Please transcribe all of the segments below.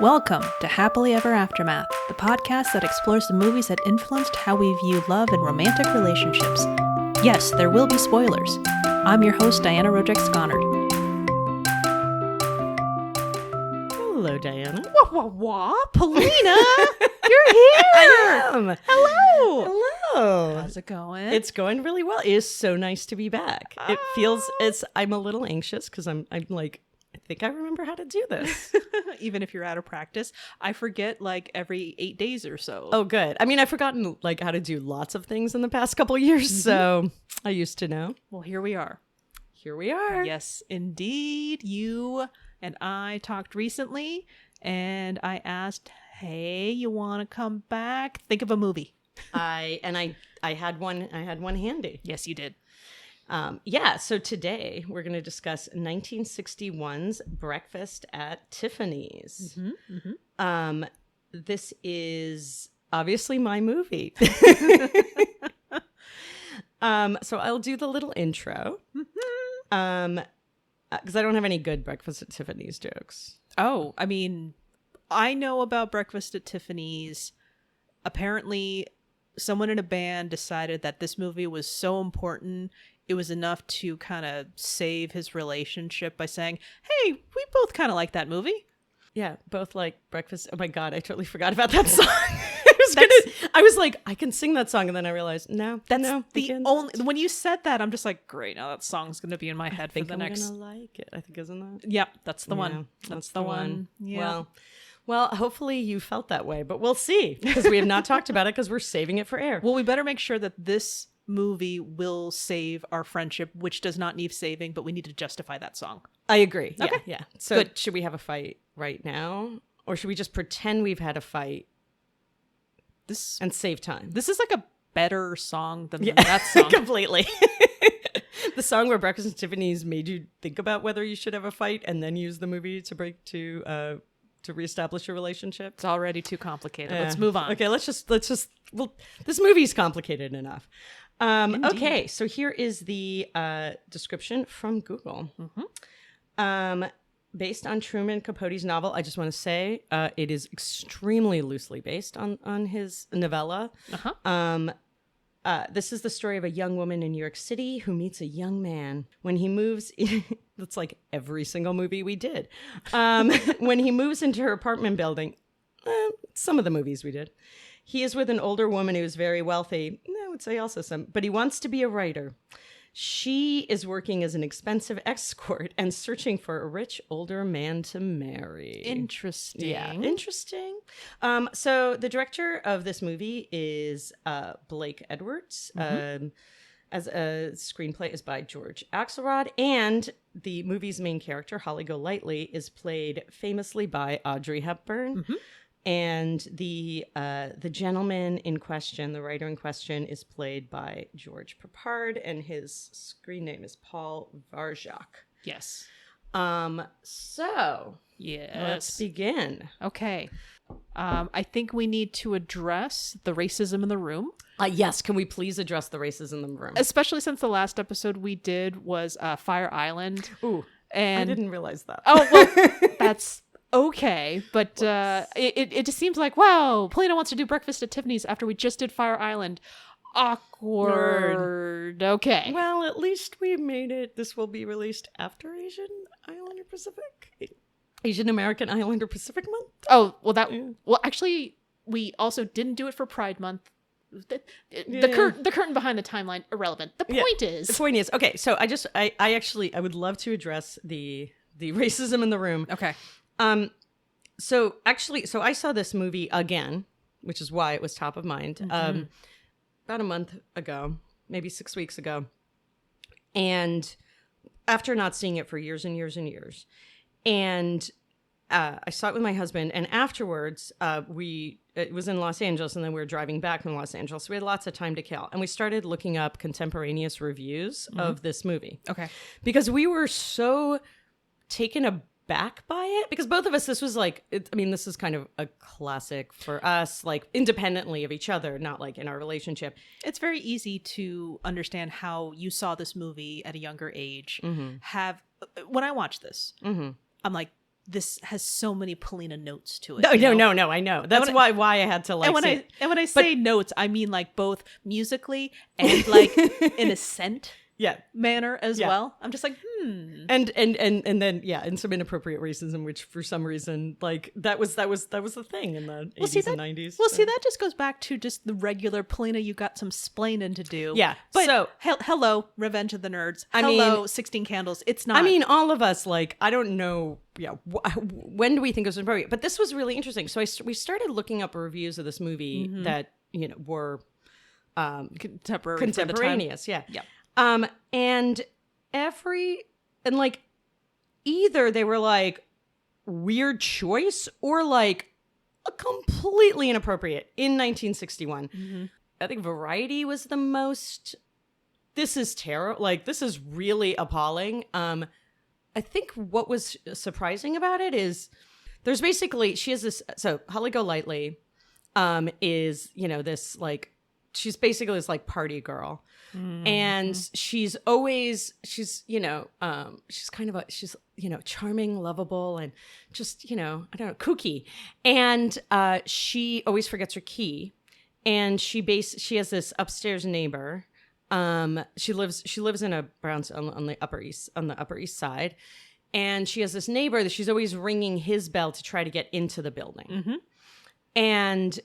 Welcome to Happily Ever Aftermath, the podcast that explores the movies that influenced how we view love and romantic relationships. Yes, there will be spoilers. I'm your host, Diana Rojek-Sconard. Hello, Diana. Wah, Polina! You're here! I am. Hello! Hello. How's it going? It's going really well. It is so nice to be back. It feels, I'm a little anxious because I'm like, I think I remember how to do this. Even if you're out of practice, I forget like every 8 days or so. Oh, good. I mean, I've forgotten like how to do lots of things in the past couple years, so I used to know. Well, here we are. Here we are. Yes, indeed. You and I talked recently, and I asked, hey, you want to come back? Think of a movie. I had one handy. Yes, you did. So today we're going to discuss 1961's Breakfast at Tiffany's. This is obviously my movie. So I'll do the little intro. Because I don't have any good Breakfast at Tiffany's jokes. Oh, I mean, I know about Breakfast at Tiffany's. Apparently, someone in a band decided that this movie was so important, it was enough to kind of save his relationship by saying, hey, we both kind of like that movie. Yeah, both like Breakfast. Oh my God, I totally forgot about that song. I was like, I can sing that song, and then I realized, no, the only. When you said that, I'm just like, great, now that song's going to be in my head for the next. I'm gonna like it. I think, isn't that? Yep, that's the one. That's the one. Yeah. Well, hopefully you felt that way, but we'll see because we have not talked about it because we're saving it for air. Well, we better make sure that this movie will save our friendship, which does not need saving, but we need to justify that song. I agree. Okay. Yeah. So good. Should we have a fight right now, or should we just pretend we've had a fight? And save time. This is like a better song than that song. Completely. The song where Breakfast at Tiffany's made you think about whether you should have a fight and then use the movie to reestablish your relationship. It's already too complicated. Let's move on. Okay, let's just this movie's complicated enough. Okay, so here is the description from Google. Based on Truman Capote's novel, I just want to say it is extremely loosely based on his novella. This is the story of a young woman in New York City who meets a young man. When he moves, that's like every single movie we did. When he moves into her apartment building, some of the movies we did, he is with an older woman who is very wealthy. I would say also some, but he wants to be a writer. She is working as an expensive escort and searching for a rich older man to marry. Interesting. Yeah, interesting. So the director of this movie is Blake Edwards. As a screenplay is by George Axelrod, and the movie's main character, Holly Golightly, is played famously by Audrey Hepburn. And the gentleman in question, the writer in question, is played by George Peppard, and his screen name is Paul Varjak. Yes. So let's begin. Okay. I think we need to address the racism in the room. Yes. Can we please address the racism in the room? Especially since the last episode we did was Fire Island. Ooh, and I didn't realize that. Oh, well, that's okay, but it just seems like, wow, Polina wants to do Breakfast at Tiffany's after we just did Fire Island. Awkward. Okay. Well, at least we made it. This will be released after Asian Islander Pacific. Asian American Islander Pacific Month? Oh, well, well, actually, we also didn't do it for Pride Month. The curtain behind the timeline, irrelevant. The point is, okay, so I would love to address the racism in the room. Okay. So I saw this movie again, which is why it was top of mind, about a month ago, maybe 6 weeks ago. And after not seeing it for years and years and years, and I saw it with my husband, and afterwards, it was in Los Angeles, and then we were driving back from Los Angeles. So we had lots of time to kill, and we started looking up contemporaneous reviews of this movie. Okay. Because we were so taken aback by it, because both of us, this was like, this is kind of a classic for us, like independently of each other, not like in our relationship. It's very easy to understand how you saw this movie at a younger age. When I watched this, I'm like, this has so many Polina notes to it. No, I know. That's why I had to like. And when I say notes, I mean like both musically and like in a scent manner as well. I'm just like, and then in some inappropriate reasons in which for some reason like that was the thing in the 80s and 90s. Well, see, that just goes back to just the regular Polina. You got some splaining to do. Yeah, but so hello, Revenge of the Nerds. Hello, 16 Candles. It's not. I mean, all of us like I don't know. Yeah, when do we think it was appropriate? But this was really interesting. So we started looking up reviews of this movie that were contemporaneous. Yeah. And like either they were like weird choice or like a completely inappropriate in 1961. I think Variety was the most. This is terrible. Like this is really appalling. I think what was surprising about it is there's basically she has this. So Holly Golightly is this like she's basically this like party girl. And she's charming, lovable, and just, I don't know, kooky. And she always forgets her key. And she has this upstairs neighbor. She lives in a brownstone on the Upper East Side. And she has this neighbor that she's always ringing his bell to try to get into the building. And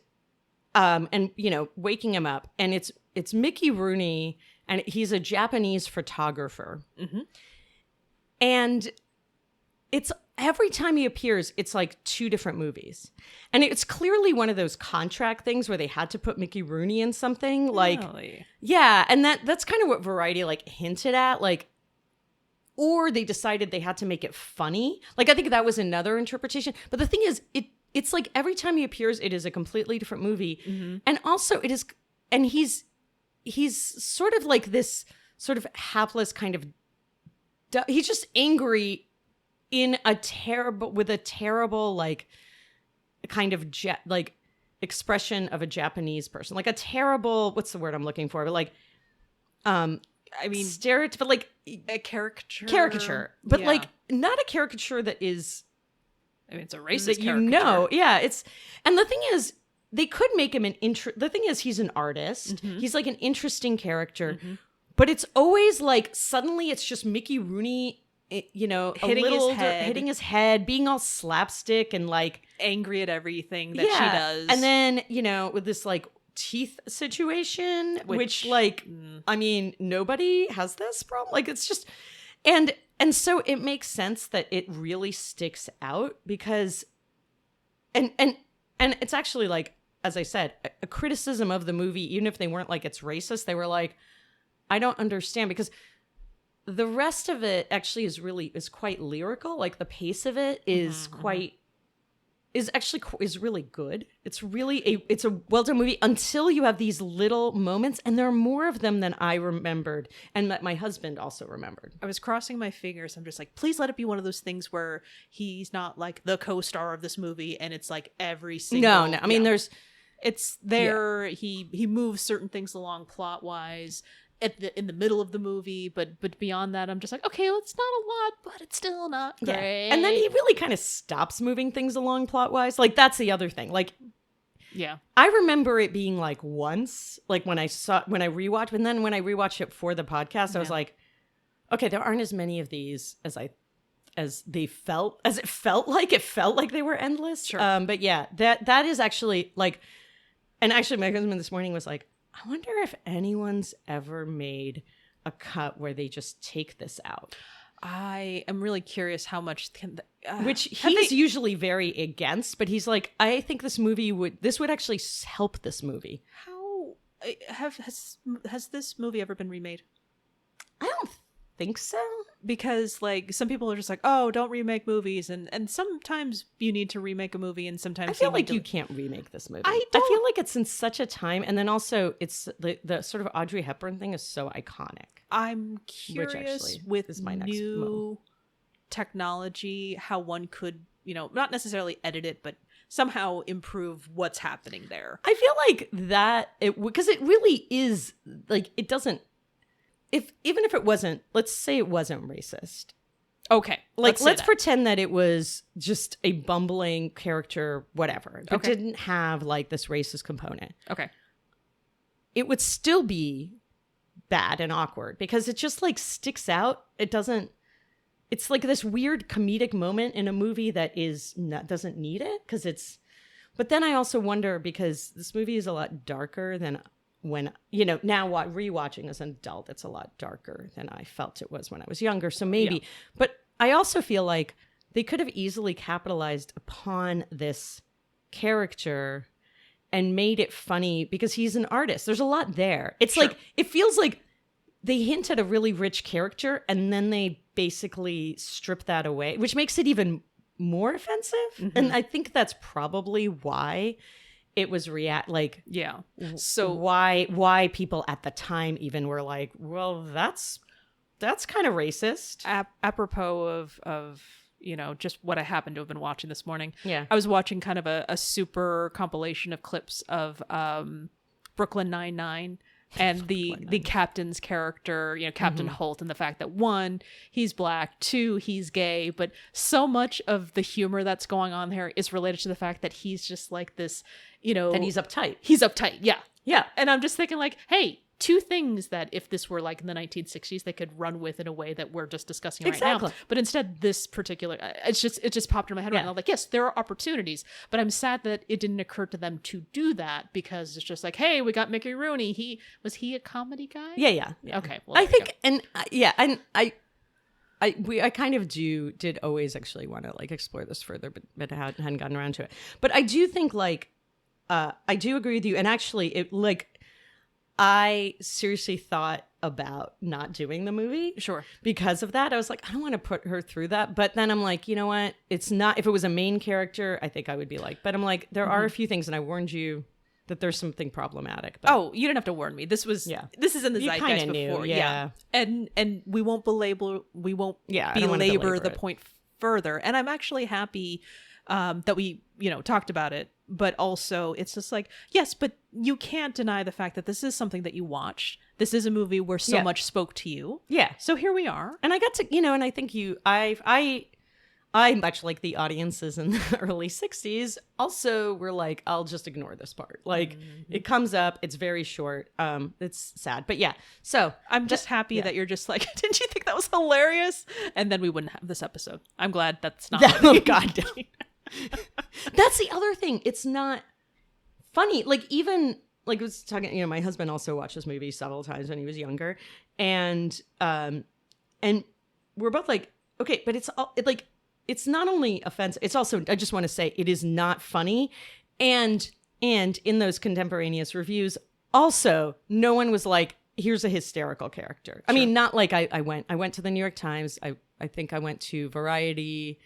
waking him up. And it's Mickey Rooney, and he's a Japanese photographer. And it's every time he appears, it's like two different movies. And it's clearly one of those contract things where they had to put Mickey Rooney in something. Like, really? Yeah, and that's kind of what Variety like hinted at. Like, or they decided they had to make it funny. Like, I think that was another interpretation. But the thing is, it's like every time he appears, it is a completely different movie. And also it is, and he's sort of like this sort of hapless kind of, he's just angry with a terrible like kind of like expression of a Japanese person. Like a terrible, what's the word I'm looking for? But like, I mean, stereotype, like a caricature, but like not a caricature that is, I mean, it's a racist caricature. And the thing is, they could make him the thing is, he's an artist. He's like an interesting character, but it's always like, suddenly it's just Mickey Rooney, hitting his head, being all slapstick and like angry at everything that she does. And then, with this like teeth situation, which like, I mean, nobody has this problem. Like, it's just, and so it makes sense that it really sticks out because, and it's actually like, as I said, a criticism of the movie, even if they weren't like, it's racist, they were like, I don't understand, because the rest of it actually is quite lyrical. Like the pace of it is is really good. It's really it's a well-done movie until you have these little moments, and there are more of them than I remembered, and that my husband also remembered. I was crossing my fingers. I'm just like, please let it be one of those things where he's not like the co-star of this movie, and it's like every single. No. I mean, it's there. Yeah. He moves certain things along plot-wise in the middle of the movie, but beyond that, I'm just like, okay, well, it's not a lot, but it's still not great. And then he really kind of stops moving things along plot-wise. Like, that's the other thing. Like, yeah, I remember it being like once, like when I rewatched, and then when I rewatched it for the podcast, I was like, okay, there aren't as many of these as it felt like they were endless. Sure. But yeah, that is actually like, and actually my husband this morning was like, I wonder if anyone's ever made a cut where they just take this out. I am really curious how much which he's usually very against, but he's like, I think this would actually help this movie. How has this movie ever been remade? I don't think so, because like some people are just like, oh, don't remake movies, and sometimes you need to remake a movie, and sometimes I feel like you can't remake this movie. I feel like it's in such a time, and then also it's the sort of Audrey Hepburn thing is so iconic. I'm curious with new technology how one could, not necessarily edit it, but somehow improve what's happening there. I feel like that because it really is like, it doesn't. Even if it wasn't, let's say it wasn't racist, Okay. Like, let's say that. pretend that it was just a bumbling character, whatever. It Okay. didn't have like this racist component. Okay. It would still be bad and awkward because it just like sticks out. It doesn't. It's like this weird comedic moment in a movie that doesn't need it because it's. But then I also wonder because this movie is a lot darker than when, now rewatching as an adult, it's a lot darker than I felt it was when I was younger. So maybe, but I also feel like they could have easily capitalized upon this character and made it funny because he's an artist. There's a lot there. It's like, it feels like they hint at a really rich character and then they basically strip that away, which makes it even more offensive. Mm-hmm. And I think that's probably why it was so why people at the time even were like, well, that's kind of racist. Apropos of just what I happened to have been watching this morning. Yeah, I was watching kind of a super compilation of clips of Brooklyn Nine-Nine and the captain's character, Captain Holt, and the fact that 1, he's black, 2, he's gay, but so much of the humor that's going on there is related to the fact that he's just like this, and he's uptight. He's uptight, yeah. Yeah. And I'm just thinking like, hey, 2 things that if this were like in the 1960s, they could run with in a way that we're just discussing right now. But instead, this particular, it just popped in my head right now. Like, yes, there are opportunities, but I'm sad that it didn't occur to them to do that because it's just like, hey, we got Mickey Rooney. Was he a comedy guy? Yeah. Okay. Well, I think, and I kind of did always actually want to like explore this further, but hadn't gotten around to it. But I do think like, I do agree with you. And actually it like, I seriously thought about not doing the movie. Sure. Because of that. I was like, I don't want to put her through that. But then I'm like, you know what? It's not, if it was a main character, I think I would be like, but I'm like, there are a few things, and I warned you that there's something problematic. But, you didn't have to warn me. This is in the you zeitgeist before. Knew, yeah. And we won't belabor the point further. And I'm actually happy that we, talked about it. But also it's just like, yes, but you can't deny the fact that this is something that you watched. This is a movie where so much spoke to you. Yeah. So here we are. And I got to, and I think I much like the audiences in the early 60s also were like, I'll just ignore this part. Like it comes up, it's very short. It's sad, but yeah. So I'm just happy that you're just like, didn't you think that was hilarious? And then we wouldn't have this episode. I'm glad that's not. Oh God. That's the other thing. It's not funny. Like even like I was talking, my husband also watched this movie several times when he was younger, and we're both like, okay, but it's not only offensive. It's also, I just want to say, it is not funny, and in those contemporaneous reviews, also no one was like, here's a hysterical character. Sure. I mean, not like I went to the New York Times. I think I went to Variety.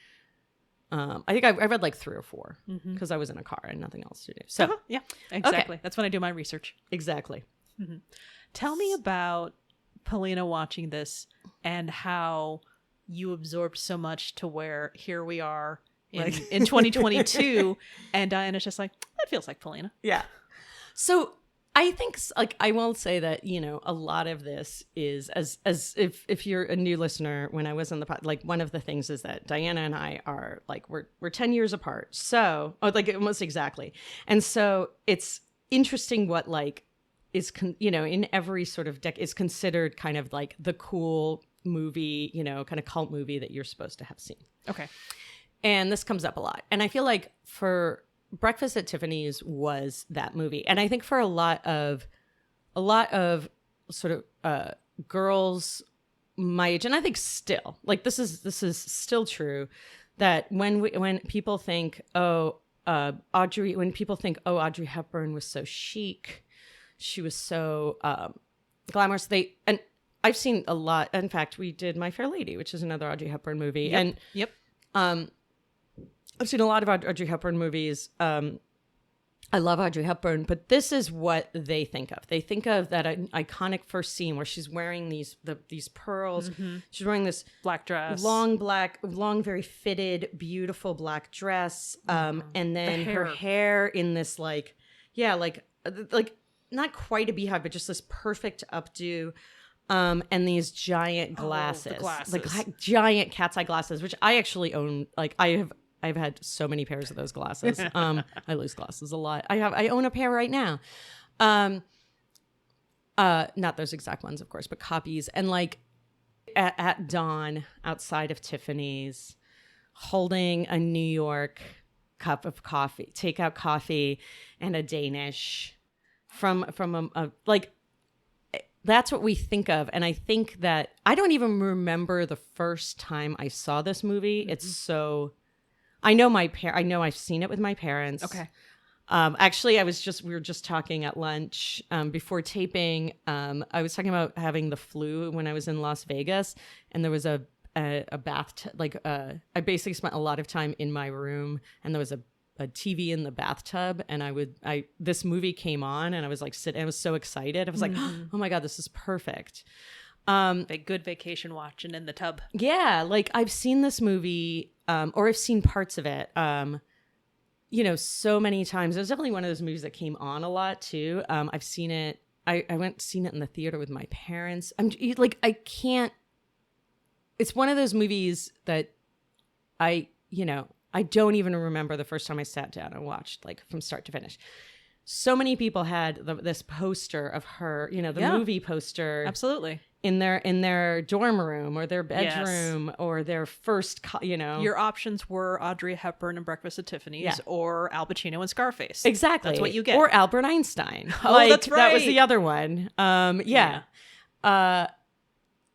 I think I read like 3 or 4 because I was in a car and nothing else to do. So yeah, exactly. Okay. That's when I do my research. Exactly. Mm-hmm. Tell me about Polina watching this and how you absorbed so much to where here we are in 2022 and Diana's just like, that feels like Polina. Yeah. So I think like I will say that a lot of this is as if you're a new listener, when I was on the pod, like one of the things is that Diana and I are like we're 10 years apart, so like almost exactly, and so it's interesting what like is in every sort of is considered kind of like the cool movie, kind of cult movie that you're supposed to have seen. Okay, and this comes up a lot, and I feel like for Breakfast at Tiffany's was that movie. And I think for a lot of sort of girls my age, and I think still, like this is still true, that when people think, Audrey Hepburn was so chic, she was so glamorous, and I've seen a lot. In fact, we did My Fair Lady, which is another Audrey Hepburn movie. I've seen a lot of Audrey Hepburn movies. I love Audrey Hepburn, but this is what they think of. They think of that iconic first scene where she's wearing these pearls. Mm-hmm. She's wearing this black dress, long, very fitted, beautiful black dress. And then her hair in this like not quite a beehive, but just this perfect updo. and these giant glasses, the glasses. like giant cat's eye glasses, which I actually own. Like I've had so many pairs of those glasses. I lose glasses a lot. I own a pair right now. Not those exact ones, of course, but copies. And like at dawn outside of Tiffany's, holding a New York cup of coffee, takeout coffee, and a Danish from a like. That's what we think of. And I think that I don't even remember the first time I saw this movie. Mm-hmm. It's so, I know I've seen it with my parents. Okay. Actually, we were just talking at lunch before taping. I was talking about having the flu when I was in Las Vegas, and there was a bathtub. I basically spent a lot of time in my room, and there was a TV in the bathtub, and this movie came on, and I was like sitting. I was so excited. I was like, oh my God, this is perfect. A good vacation watching in the tub. Yeah, like I've seen this movie, or I've seen parts of it. So many times. It was definitely one of those movies that came on a lot too. I've seen it. I seen it in the theater with my parents. I can't. It's one of those movies that I don't even remember the first time I sat down and watched, like from start to finish. So many people had this poster of her, movie poster. Absolutely. In their dorm room or their bedroom or their first, Your options were Audrey Hepburn and Breakfast at Tiffany's or Al Pacino and Scarface. Exactly. That's what you get. Or Albert Einstein. That's right. That was the other one. Yeah.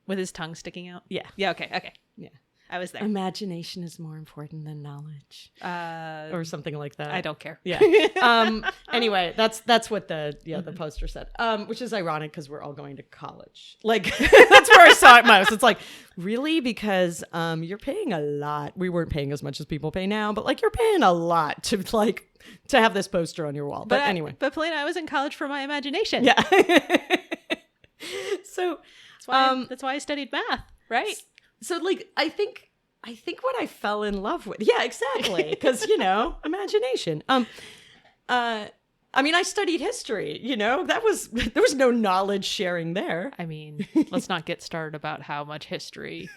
With his tongue sticking out? Yeah. Yeah, okay. Yeah. I was there. Imagination is more important than knowledge. Or something like that. I don't care. Yeah. Anyway, that's what the poster said. Which is ironic because we're all going to college. Like that's where I saw it most. It's like, really? Because you're paying a lot. We weren't paying as much as people pay now, but like you're paying a lot to have this poster on your wall. But anyway. But Polina, I was in college for my imagination. Yeah. So that's why I studied math, right? So like I think what I fell in love with. Yeah, exactly. Because, imagination. I studied history, there was no knowledge sharing there. I mean, let's not get started about how much history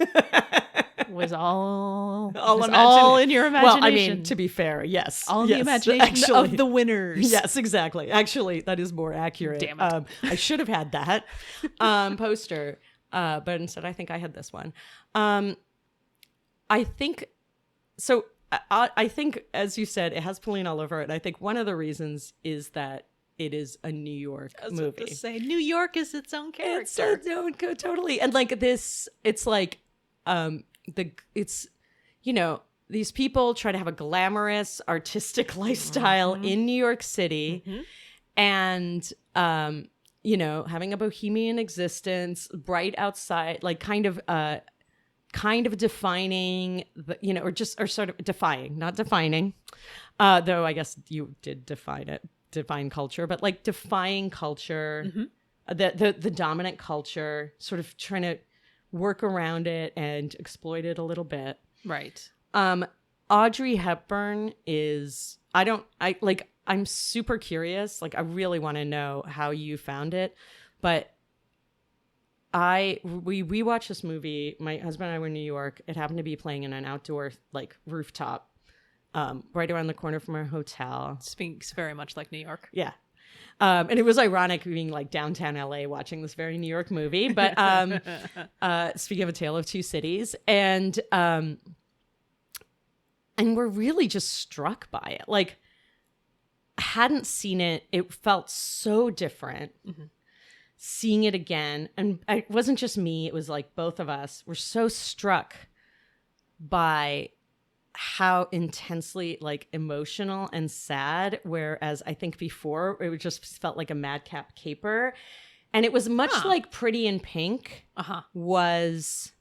was all in your imagination. Well, I mean, to be fair, yes. All in the imagination of the winners. Yes, exactly. Actually, that is more accurate. Damn it. I should have had that poster. But instead, I think I had this one. I think, as you said, it has Polina all over it. And I think one of the reasons is that it is a New York movie. I was about to say, New York is its own character. It's its own, totally. And like this, it's like, these people try to have a glamorous, artistic lifestyle in New York City. Mm-hmm. And, having a bohemian existence, bright outside, like kind of defining, or sort of defying, not defining, though I guess you did define culture, but like defying culture, the dominant culture, sort of trying to work around it and exploit it a little bit. Right. Audrey Hepburn is, I'm super curious. Like, I really want to know how you found it. But we watched this movie. My husband and I were in New York. It happened to be playing in an outdoor, like, rooftop right around the corner from our hotel. Speaks very much like New York. Yeah. And it was ironic being, like, downtown LA watching this very New York movie. But speaking of A Tale of Two Cities. And we're really just struck by it. Like, hadn't seen it. It felt so different. Mm-hmm. Seeing it again. And it wasn't just me. It was like both of us were so struck by how intensely like emotional and sad. Whereas I think before it just felt like a madcap caper. And it was much like Pretty in Pink was,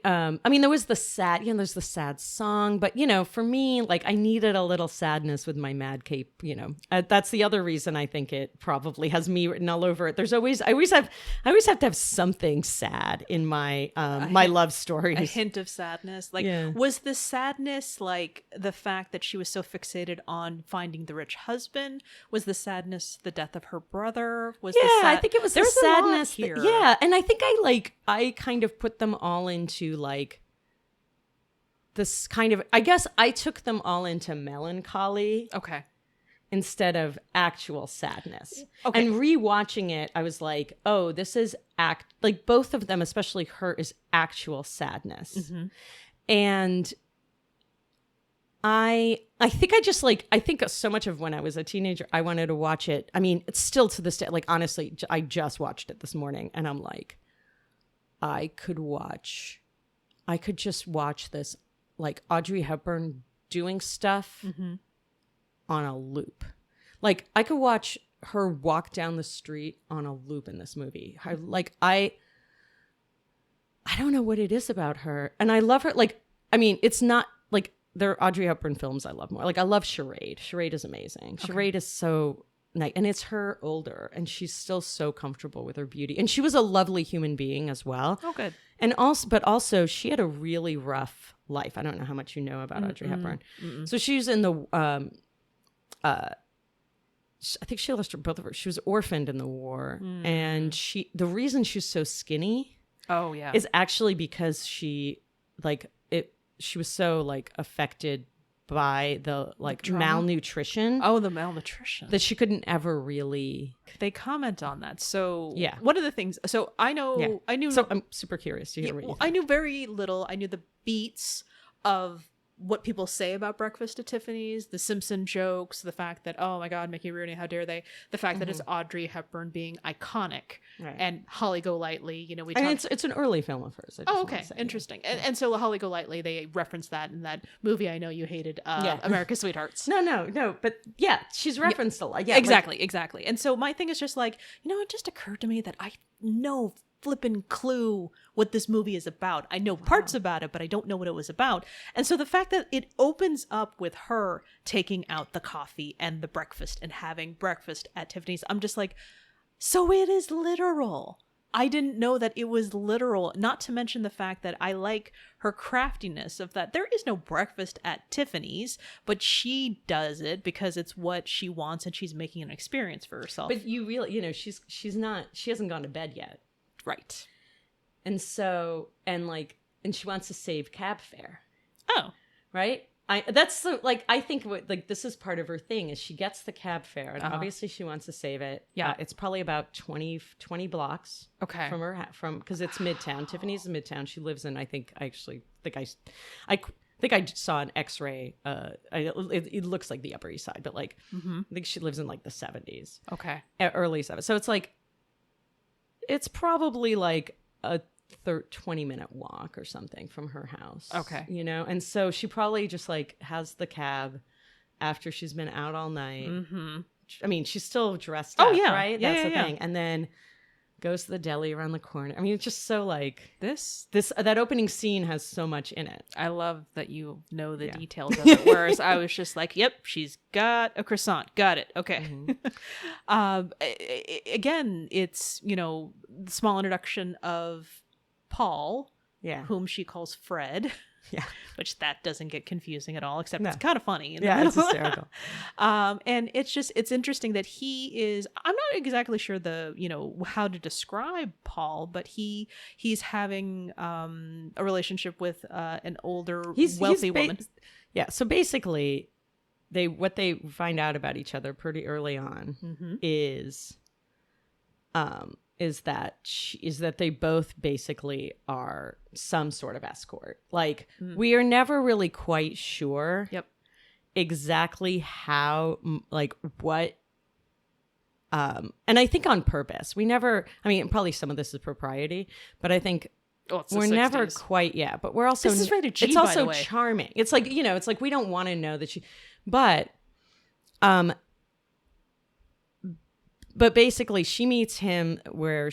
I mean, there was the sad, there's the sad song, but for me, like I needed a little sadness with my Mad Cape, that's the other reason I think it probably has me written all over it. I always have to have something sad in my, my love stories. A hint of sadness. Like, was the sadness like the fact that she was so fixated on finding the rich husband? Was the sadness the death of her brother? I think it was the sadness here. And I think I kind of put them all into like this kind of, I guess I took them all into melancholy. Okay. Instead of actual sadness. Okay. And rewatching it, I was like, oh, this is like both of them, especially her, is actual sadness. Mm-hmm. And I think I think so much of when I was a teenager, I wanted to watch it. I mean, it's still to this day, like honestly, I just watched it this morning and I'm like, I could just watch this, like Audrey Hepburn doing stuff on a loop. Like I could watch her walk down the street on a loop in this movie. I don't know what it is about her. And I love her. Like, I mean, it's not like there are Audrey Hepburn films I love more. Like I love Charade. Charade is amazing. Okay. Charade is so nice. And it's her older and she's still so comfortable with her beauty. And she was a lovely human being as well. Oh, good. And also she had a really rough life. I don't know how much you know about Audrey Hepburn. So she was in the, I think she lost both of her. She was orphaned in the war. And the reason she's so skinny is actually because she was so like affected by the like malnutrition. Oh, the malnutrition. That she couldn't ever really. They comment on that. So one of the things. So I know. I knew. So I'm super curious to hear what you think. I knew very little. I knew the beats of what people say about Breakfast at Tiffany's, the Simpson jokes, the fact that, oh my God, Mickey Rooney, how dare they? The fact that it's Audrey Hepburn being iconic and Holly Golightly, it's an early film of hers. Okay. Interesting. And so Holly Golightly, they referenced that in that movie I know you hated, America's Sweethearts. No. But yeah, she's referenced a lot. Yeah, exactly. And so my thing is just like, it just occurred to me that I know flippin' clue what this movie is about. I know parts about it, but I don't know what it was about. And so the fact that it opens up with her taking out the coffee and the breakfast and having breakfast at Tiffany's, I'm just like, so it is literal. I didn't know that it was literal, not to mention the fact that I like her craftiness of that there is no breakfast at Tiffany's, but she does it because it's what she wants and she's making an experience for herself. But you really, she hasn't gone to bed yet. Right. And so, and she wants to save cab fare. Oh. Right? I think this is part of her thing is she gets the cab fare and obviously she wants to save it. Yeah. It's probably about 20 blocks from her, because it's Midtown. Tiffany's in Midtown. She lives in, I think I saw an X-ray. It looks like the Upper East Side, but I think she lives in like the 70s. Okay. Early 70s. So it's like, it's probably like a 20-minute walk or something from her house. Okay. And so she probably just like has the cab after she's been out all night. Mm-hmm. I mean, she's still dressed up, right? That's the thing. And then goes to the deli around the corner. I mean, it's just so like that opening scene has so much in it. I love that you know the details of it. Whereas I was just like, yep, she's got a croissant. Got it. Okay. Mm-hmm. Again, it's, the small introduction of Paul, whom she calls Fred. Yeah, which that doesn't get confusing at all, except it's kind of funny. It's hysterical. And it's interesting that he is, I'm not exactly sure how to describe Paul, but he's having a relationship with an older, wealthy woman. Yeah. So basically what they find out about each other pretty early on is that they both basically are some sort of escort. Like we are never really quite sure exactly how, like what, and I think on purpose, probably some of this is propriety, but I think we're never quite, but we're also, this is rated G, it's by also the way. Charming. It's like, it's like, we don't want to know that but basically she meets him where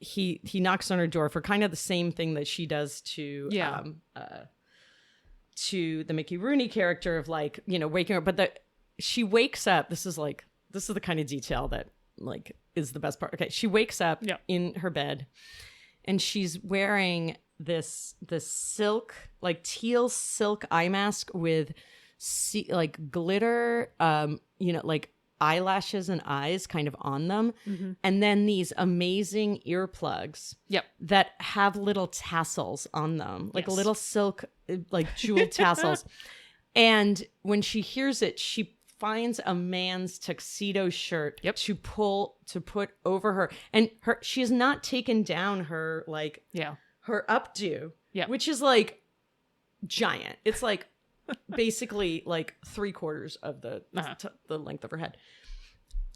he knocks on her door for kind of the same thing that she does to the Mickey Rooney character of like, you know, waking her. But she wakes up. This is the kind of detail that like is the best part. Okay, she wakes up in her bed, and she's wearing this silk, like teal silk eye mask with like glitter, you know, like eyelashes and eyes kind of on them, and then these amazing earplugs that have little tassels on them, like little silk, like jeweled tassels. And when she hears it, she finds a man's tuxedo shirt to put over her, and she has not taken down her like her updo, which is like giant. It's like basically like 3/4 of the length of her head.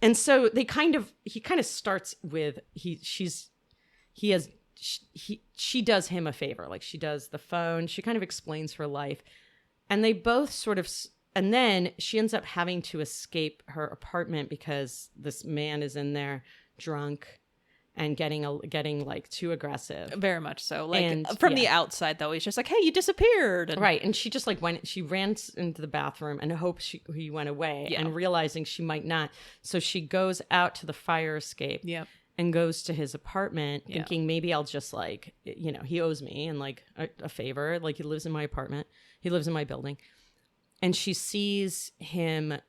And so he kind of starts with she does him a favor, like she does the phone, she kind of explains her life, and they both sort of, and then she ends up having to escape her apartment because this man is in there drunk and getting like too aggressive. Very much so. Like, and, from the outside though, he's just like, hey, you disappeared. And right. And she just like she ran into the bathroom and hopes he went away, and realizing she might not. So she goes out to the fire escape and goes to his apartment thinking maybe I'll just like, you know, he owes me and like a favor. Like, he lives in my apartment. He lives in my building. And she sees him.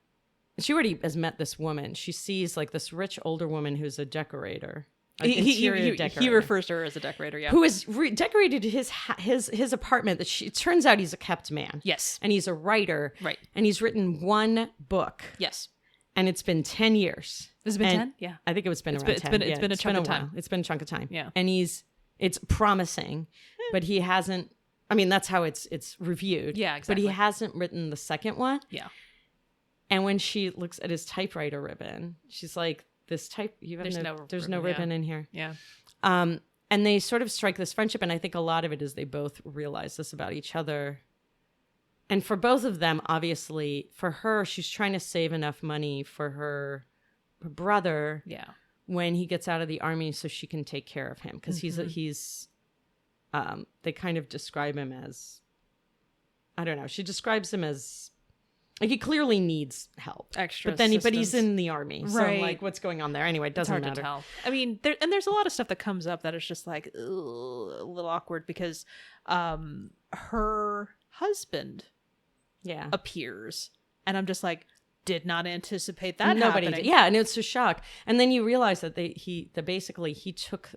She already has met this woman. She sees like this rich older woman who's a decorator. He refers to her as a decorator, who has decorated his apartment. That it turns out he's a kept man. Yes, and he's a writer. Right, and he's written one book. Yes, and it's been 10 years. Has it been 10? Yeah, I think it's been around 10. It's been a chunk of time. It's been a chunk of time. Yeah, and it's promising, but he hasn't. I mean, that's how it's reviewed. Yeah, exactly. But he hasn't written the second one. Yeah, and when she looks at his typewriter ribbon, she's like, this type, there's no ribbon in here. Yeah. And they sort of strike this friendship. And I think a lot of it is they both realize this about each other. And for both of them, obviously, for her, she's trying to save enough money for her brother. Yeah. When he gets out of the army, so she can take care of him. Because he's they kind of describe him as, I don't know. She describes him as, like, he clearly needs help. Extra, but he's in the army, right? So like, what's going on there? Anyway, it doesn't matter. It's hard to tell. I mean, there's a lot of stuff that comes up that is just like a little awkward because her husband, appears, and I'm just like, did not anticipate that happening. Yeah, and it's a shock. And then you realize that he took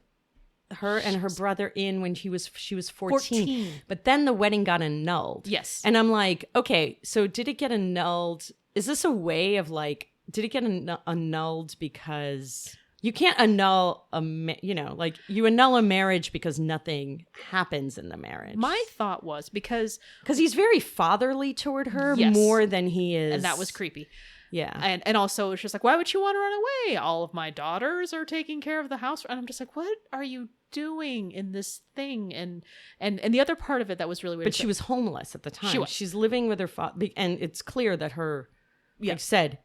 her and her brother in when she was 14. But then the wedding got annulled. Yes. And I'm like, okay, so did it get annulled? Is this a way of like, did it get annulled because you can't annul you annul a marriage because nothing happens in the marriage. My thought was because he's very fatherly toward her more than he is. And that was creepy. Yeah. And also it's just like, why would she want to run away? All of my daughters are taking care of the house. And I'm just like, what are you doing in this thing? And the other part of it that was really weird. But she was homeless at the time. She's living with her father. And it's clear that her, like said,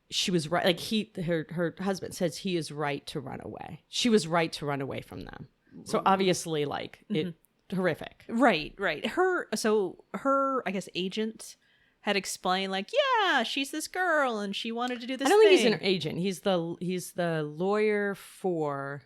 she was right. Like her husband says he is right to run away. She was right to run away from them. So obviously like it horrific. Right. Her, I guess, agent had explained like, yeah, she's this girl and she wanted to do this thing. I don't think he's an agent. He's the lawyer for,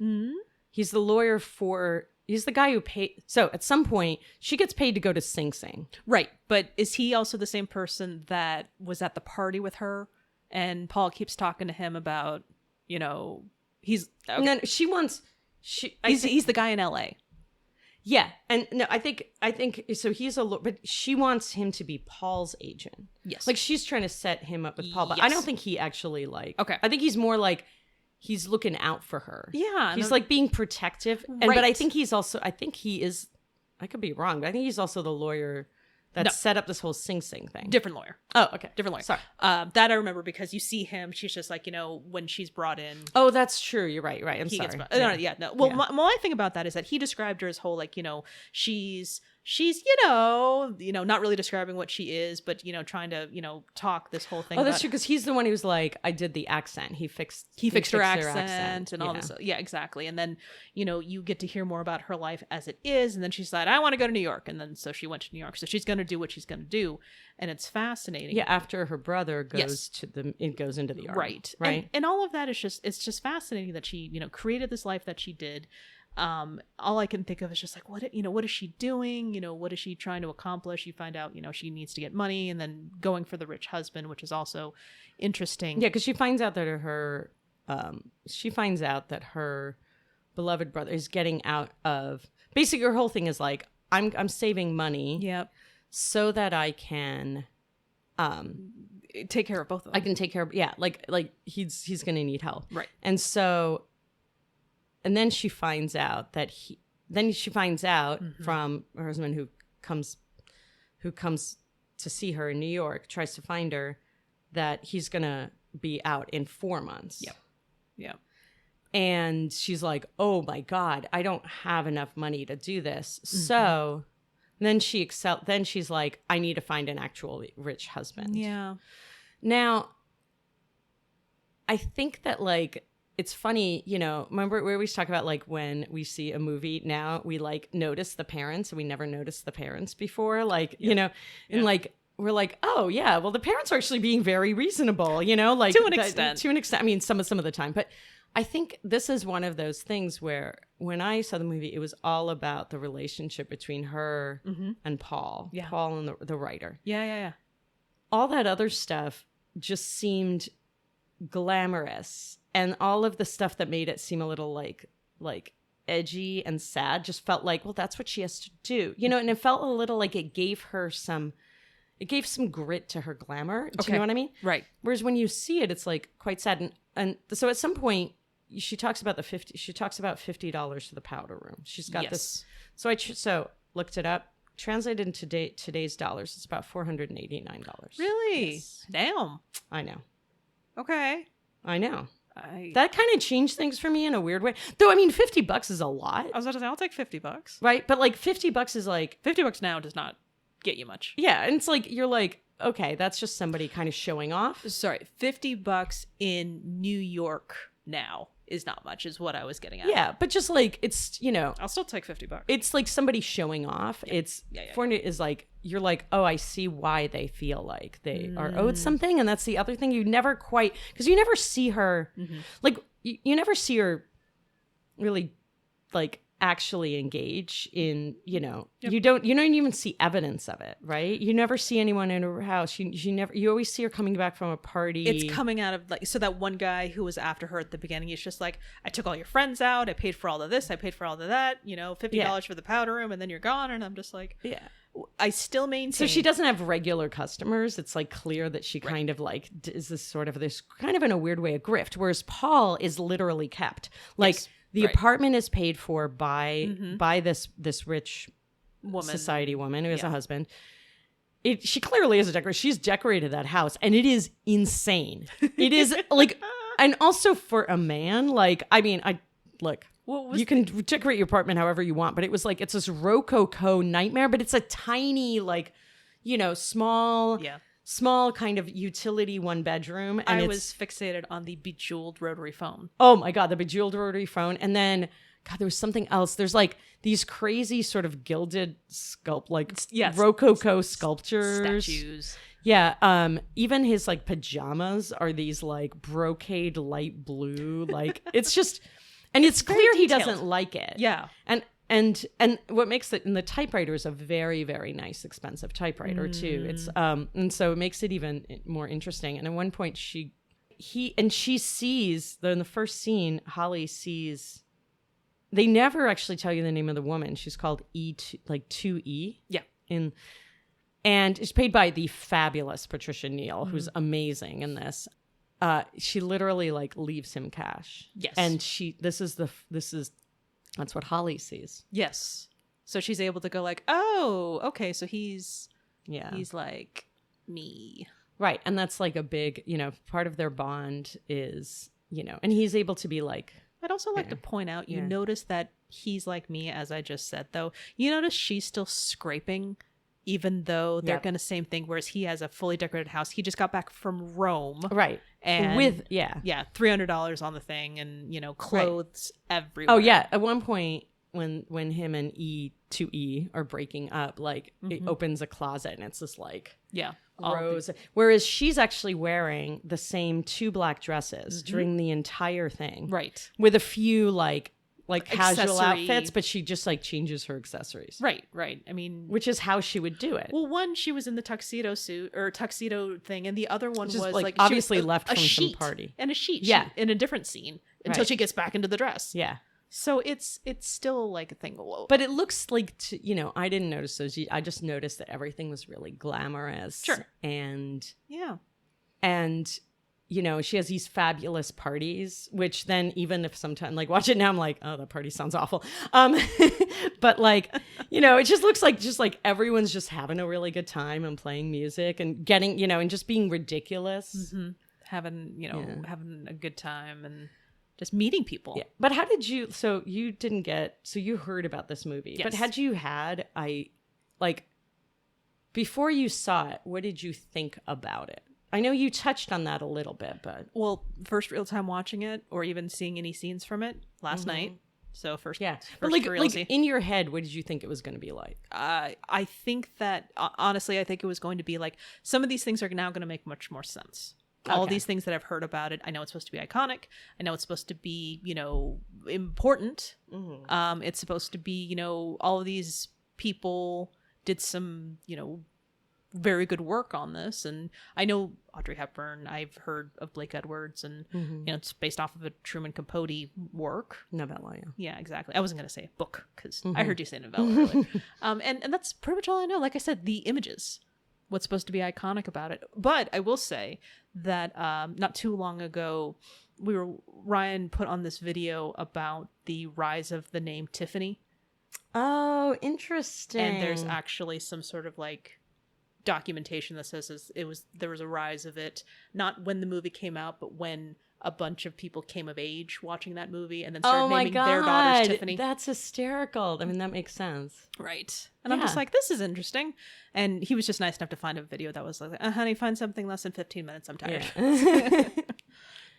he's the guy who paid. So at some point she gets paid to go to Sing Sing. Right. But is he also the same person that was at the party with her? And Paul keeps talking to him about, he's, okay. And then he's the guy in LA. Yeah. And no, I think so but she wants him to be Paul's agent. Yes. Like she's trying to set him up with Paul, but I don't think he actually okay. I think he's more like he's looking out for her. Yeah. He's like being protective. Right. But I think he is, I could be wrong, but I think he's also the lawyer that set up this whole Sing Sing thing. Different lawyer. Oh, okay. Different lawyer. Sorry. That I remember because you see him, she's just like, when she's brought in. Oh, that's true. You're right. I'm sorry. No. Well, my thing about that is that he described her as whole, like, she's she's, not really describing what she is, but, trying to, talk this whole thing. Oh, that's true, because he's the one who's like, I did the accent. He fixed her accent and all this. Yeah, exactly. And then, you get to hear more about her life as it is. And then she said, I want to go to New York. And then so she went to New York. So she's going to do what she's going to do. And it's fascinating. Yeah, after her brother goes it goes into the army. Right. And all of that is it's just fascinating that she, created this life that she did. All I can think of is just like, what is she doing? What is she trying to accomplish? You find out, she needs to get money, and then going for the rich husband, which is also interesting. Yeah, because she finds out that her beloved brother is getting out of, basically her whole thing is like, I'm saving money. Yep. So that I can, take care of both of them. I can take care of, like he's going to need help. Right. And so, and then she finds out that from her husband who comes to see her in New York, tries to find her, that he's going to be out in 4 months. Yep. Yep. And she's like, oh my God, I don't have enough money to do this. So then she's like, I need to find an actual rich husband. Yeah. Now, I think that, like, it's funny, remember we always talk about, like, when we see a movie now, we, like, notice the parents, and we never noticed the parents before, like, and like, we're like, oh yeah, well, the parents are actually being very reasonable, like to an extent. I mean, some of the time, but I think this is one of those things where when I saw the movie, it was all about the relationship between her and Paul. Yeah. Paul and the writer. Yeah. All that other stuff just seemed glamorous, and all of the stuff that made it seem a little like edgy and sad just felt like, well, that's what she has to do, and it felt a little like it gave some grit to her glamour. Do you know what I mean? Right. Whereas when you see it, it's like quite sad. And so at some point she talks about $50 for the powder room. She's got this. So I looked it up, translated into today's dollars. It's about $489. Really? Yes. Damn. I know. Okay. I know. That kind of changed things for me in a weird way. Though, I mean, $50 is a lot. I was about to say, I'll take $50. Right? But like $50 is like... $50 now does not get you much. Yeah. And it's like, you're like, okay, that's just somebody kind of showing off. Sorry, $50 in New York now is not much, is what I was getting at. Yeah, but just like, it's, I'll still take $50. It's like somebody showing off. Yeah. It's, yeah. $400 is like, you're like, oh, I see why they feel like they are owed something. And that's the other thing. You never quite, because you never see her, like, you never see her really, like, actually engage in, you don't even see evidence of it, right? You never see anyone in her house. You always see her coming back from a party. It's coming out of, like, so that one guy who was after her at the beginning, he's just like, I took all your friends out, I paid for all of this, I paid for all of that, $50 for the powder room, and then you're gone. And I'm just like, yeah, I still maintain. So she doesn't have regular customers. It's like clear that she kind of like is this sort of this kind of in a weird way a grift, whereas Paul is literally kept. Like, yes. The apartment is paid for by this rich society woman who has a husband. She clearly is a decorator. She's decorated that house, and it is insane. It is like, and also for a man, like, I mean, you can decorate your apartment however you want, but it was like, it's this Rococo nightmare, but it's a tiny, like, small kind of utility one bedroom. And I was fixated on the bejeweled rotary phone. Oh my God, the bejeweled rotary phone. And then, God, there was something else. There's like these crazy sort of gilded Rococo sculptures. Statues. Yeah. Even his like pajamas are these like brocade light blue. Like, it's just, and it's clear he doesn't like it. Yeah. And what makes it, and the typewriter is a very, very nice, expensive typewriter too. It's and so it makes it even more interesting. And at one point she sees, in the first scene, Holly sees. They never actually tell you the name of the woman. She's called 2E. Yeah. And it's played by the fabulous Patricia Neal, who's amazing in this. She literally like leaves him cash. Yes. And that's what Holly sees. Yes. So she's able to go like, oh, okay, so he's like me. Right. And that's like a big, part of their bond is, and he's able to be like. I'd also like to point out, you notice that he's like me, as I just said, though. You notice she's still scraping, even though they're going to same thing, whereas he has a fully decorated house. He just got back from Rome. Right. And with $300 on the thing, and clothes everywhere. Oh yeah, at one point when him and E2E are breaking up, like it opens a closet and it's just like rows. Whereas she's actually wearing the same 2 black dresses during the entire thing. Right. With a few like casual Accessory. outfits, but she just like changes her accessories. Right. I mean, which is how she would do it. Well, one, she was in the tuxedo suit or tuxedo thing, and the other one was like obviously left a from sheet some party and a sheet. Yeah. In a different scene until she gets back into the dress. Yeah. So it's still like a thing. But it looks like, I didn't notice those. I just noticed that everything was really glamorous. Sure. And she has these fabulous parties, which then even if sometimes like watch it now, I'm like, oh, that party sounds awful. But like, it just looks like everyone's just having a really good time and playing music and getting, and just being ridiculous. Having a good time and just meeting people. Yeah. But how did you, you heard about this movie, but had you before you saw it, what did you think about it? I know you touched on that a little bit, but... Well, first real time watching it, or even seeing any scenes from it, last night. So first but like in your head, what did you think it was going to be like? I think that, honestly, I think it was going to be like, some of these things are now going to make much more sense. All these things that I've heard about it, I know it's supposed to be iconic. I know it's supposed to be, important. It's supposed to be, all of these people did some, very good work on this. And I know Audrey Hepburn. I've heard of Blake Edwards, and it's based off of a Truman Capote work. Novella, yeah, exactly. I wasn't going to say book because I heard you say novella earlier. And that's pretty much all I know. Like I said, the images, what's supposed to be iconic about it. But I will say that not too long ago, Ryan put on this video about the rise of the name Tiffany. Oh, interesting. And there's actually some sort of like documentation that says there was a rise of it, not when the movie came out, but when a bunch of people came of age watching that movie and then started naming their daughters Tiffany. That's hysterical. I mean, that makes sense. Right. And I'm just like, this is interesting. And he was just nice enough to find a video that was like, honey, find something less than 15 minutes. I'm tired. Yeah.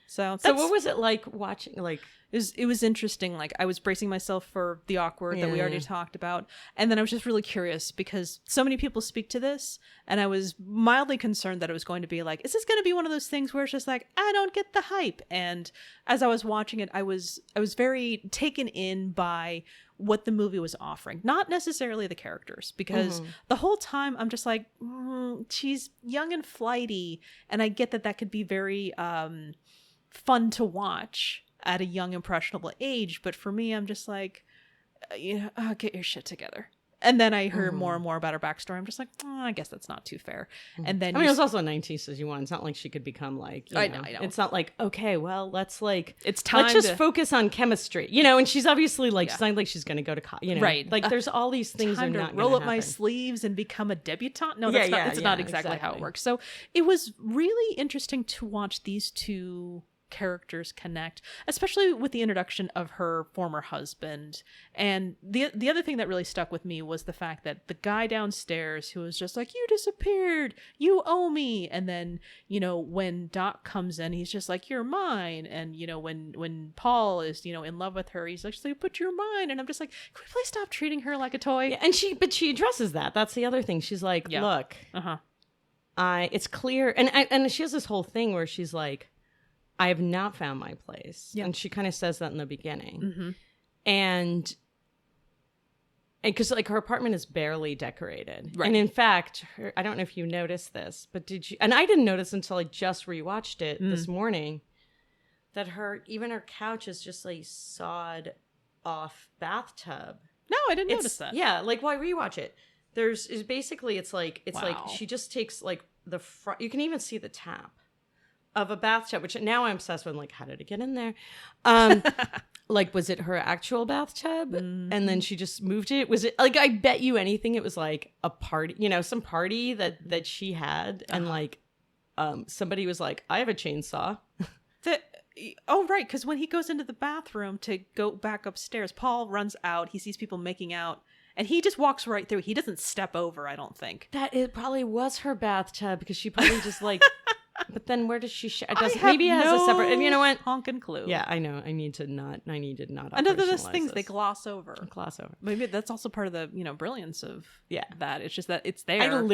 So what was it like watching? Like, it was interesting. Like, I was bracing myself for the awkward that we already talked about, and then I was just really curious because so many people speak to this, and I was mildly concerned that it was going to be like, is this going to be one of those things where it's just like, I don't get the hype? And as I was watching it, I was very taken in by what the movie was offering, not necessarily the characters, because the whole time I'm just like, she's young and flighty, and I get that could be very fun to watch at a young impressionable age, but for me, I'm just like, get your shit together. And then I heard more and more about her backstory. I'm just like, I guess that's not too fair. And then it was also 1961. It's not like she could become like, I know. It's not like, okay, well, let's just focus on chemistry, and she's obviously like, she's not like she's going to go to college, right? Like there's all these things time are to not roll up happen. My sleeves and become a debutante. No, that's not. It's not exactly how it works. So it was really interesting to watch these two characters connect, especially with the introduction of her former husband. And the other thing that really stuck with me was the fact that the guy downstairs who was just like, you disappeared, you owe me, and then when Doc comes in, he's just like, you're mine. And when Paul is in love with her, he's like, but you're mine. And I'm just like, can we please stop treating her like a toy? Yeah, and she addresses that's the other thing. She's like, look, it's clear, and she has this whole thing where she's like, I have not found my place. Yeah. And she kind of says that in the beginning. And because like her apartment is barely decorated. Right. And in fact, I don't know if you noticed this, but did you? And I didn't notice until I just rewatched it this morning that even her couch is just like sawed off bathtub. No, I didn't notice that. Yeah. Like why rewatch it? It's like she just takes like the front. You can even see the tap of a bathtub, which now I'm obsessed with. Like, how did it get in there? Like, was it her actual bathtub? And then she just moved it? Was it like, I bet you anything it was like a party, some party that she had. And like, somebody was like, I have a chainsaw. Oh, right, because when he goes into the bathroom to go back upstairs, Paul runs out. He sees people making out, and he just walks right through. He doesn't step over, I don't think. That it probably was her bathtub because she probably just like. But then where does she? Maybe it has no a separate. And you know what? Honkin' clue. Yeah, I know. I needed not. Another of those things they gloss over. Gloss over. Maybe that's also part of the brilliance of that. It's just that it's there.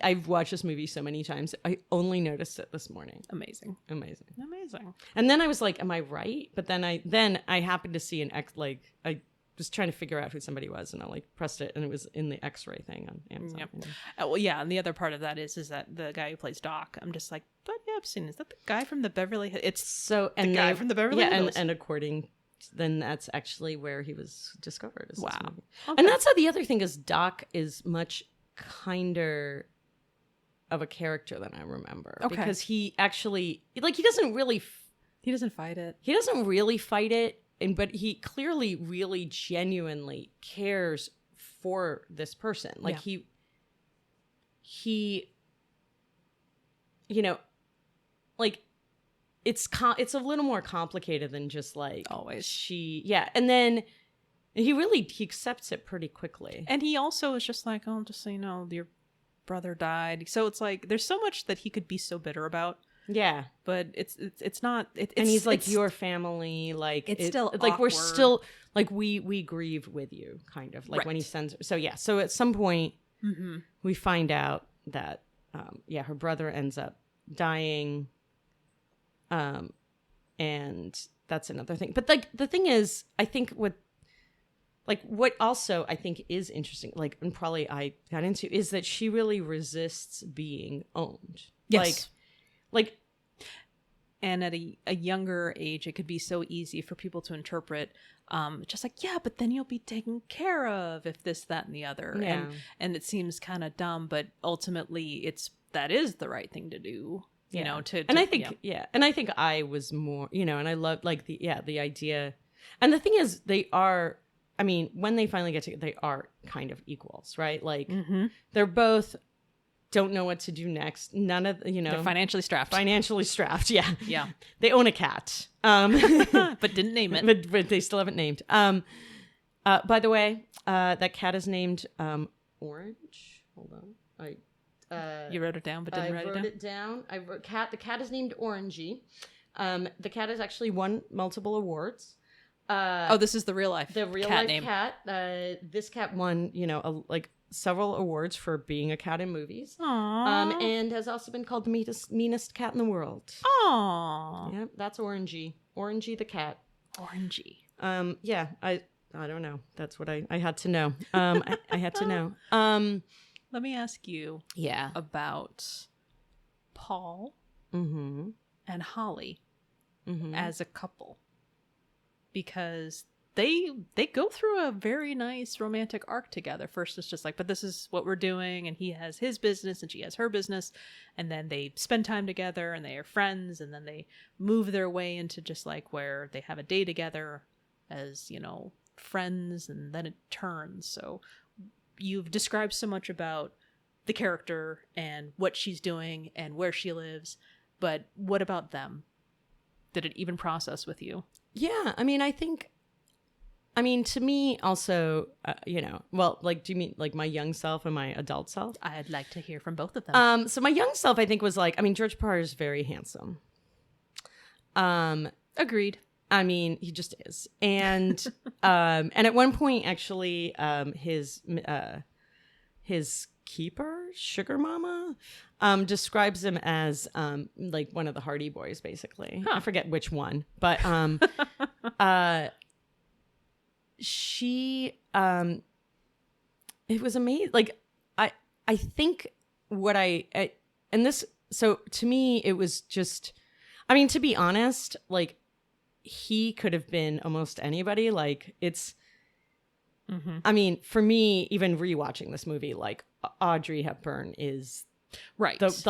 I've watched this movie so many times. I only noticed it this morning. Amazing. And then I was like, "Am I right?" But then I happened to see I was trying to figure out who somebody was, and I like pressed it, and it was in the X-ray thing on Amazon. Yep. Well, yeah, and the other part of that is that the guy who plays Doc, I'm just like, but Ebsen, is that the guy from the Beverly Hills? It's so the guy from the Beverly Hills. And according, then that's actually where he was discovered. Wow. Okay. And that's how the other thing is. Doc is much kinder of a character than I remember, because he actually he doesn't really he doesn't fight it. He doesn't really fight it. But he clearly really genuinely cares for this person. Like he like it's a little more complicated than just like always. And then he accepts it pretty quickly. And he also is just like, oh, just so you know, your brother died. So it's like there's so much that he could be so bitter about. Yeah, but it's not. And he's like your family. Like it's still like awkward. We're still like we grieve with you, kind of like when he sends. So so at some point we find out that her brother ends up dying, and that's another thing. But like the thing is, I think what also I think is interesting, like, and probably I got into, is that she really resists being owned. Yes. Like, and at a younger age, it could be so easy for people to interpret, just like, yeah, but then you'll be taken care of if this, that, and the other. Yeah. And it seems kind of dumb, but ultimately that is the right thing to do, you know, and I think, and I think I was more, and I love like the idea. And the thing is, when they finally get together, they are kind of equals, right? Like they're both don't know what to do next. None of they're financially strapped. Yeah. Yeah. They own a cat. But didn't name it. But they still haven't named. By the way, that cat is named Orange. Hold on. You wrote it down, but didn't write it down? I wrote it down. The cat is named Orangey. The cat has actually won multiple awards. This is the real life cat. This cat won, several awards for being a cat in movies. Aww. And has also been called the meanest cat in the world. Aww. Yeah, that's Orangey. Orangey the cat. Orangey. Yeah, I don't know. That's what I had to know. I had to know. Let me ask you about Paul and Holly as a couple. Because they go through a very nice romantic arc together. First, it's just like, but this is what we're doing, and he has his business and she has her business, and then they spend time together and they are friends, and then they move their way into just like where they have a day together as, friends, and then it turns. So you've described so much about the character and what she's doing and where she lives, but what about them? Did it even process with you? Yeah, to me also, do you mean like my young self and my adult self? I'd like to hear from both of them. So my young self, I think, was like, George Parr is very handsome. Agreed. He just is. And, and at one point, actually, his keeper, Sugar Mama, describes him as like one of the Hardy Boys, basically. I forget which one, but she it was amazing. Like I think and this, so to me it was just, to be honest, like he could have been almost anybody. Like it's for me, even rewatching this movie, like Audrey Hepburn is right. is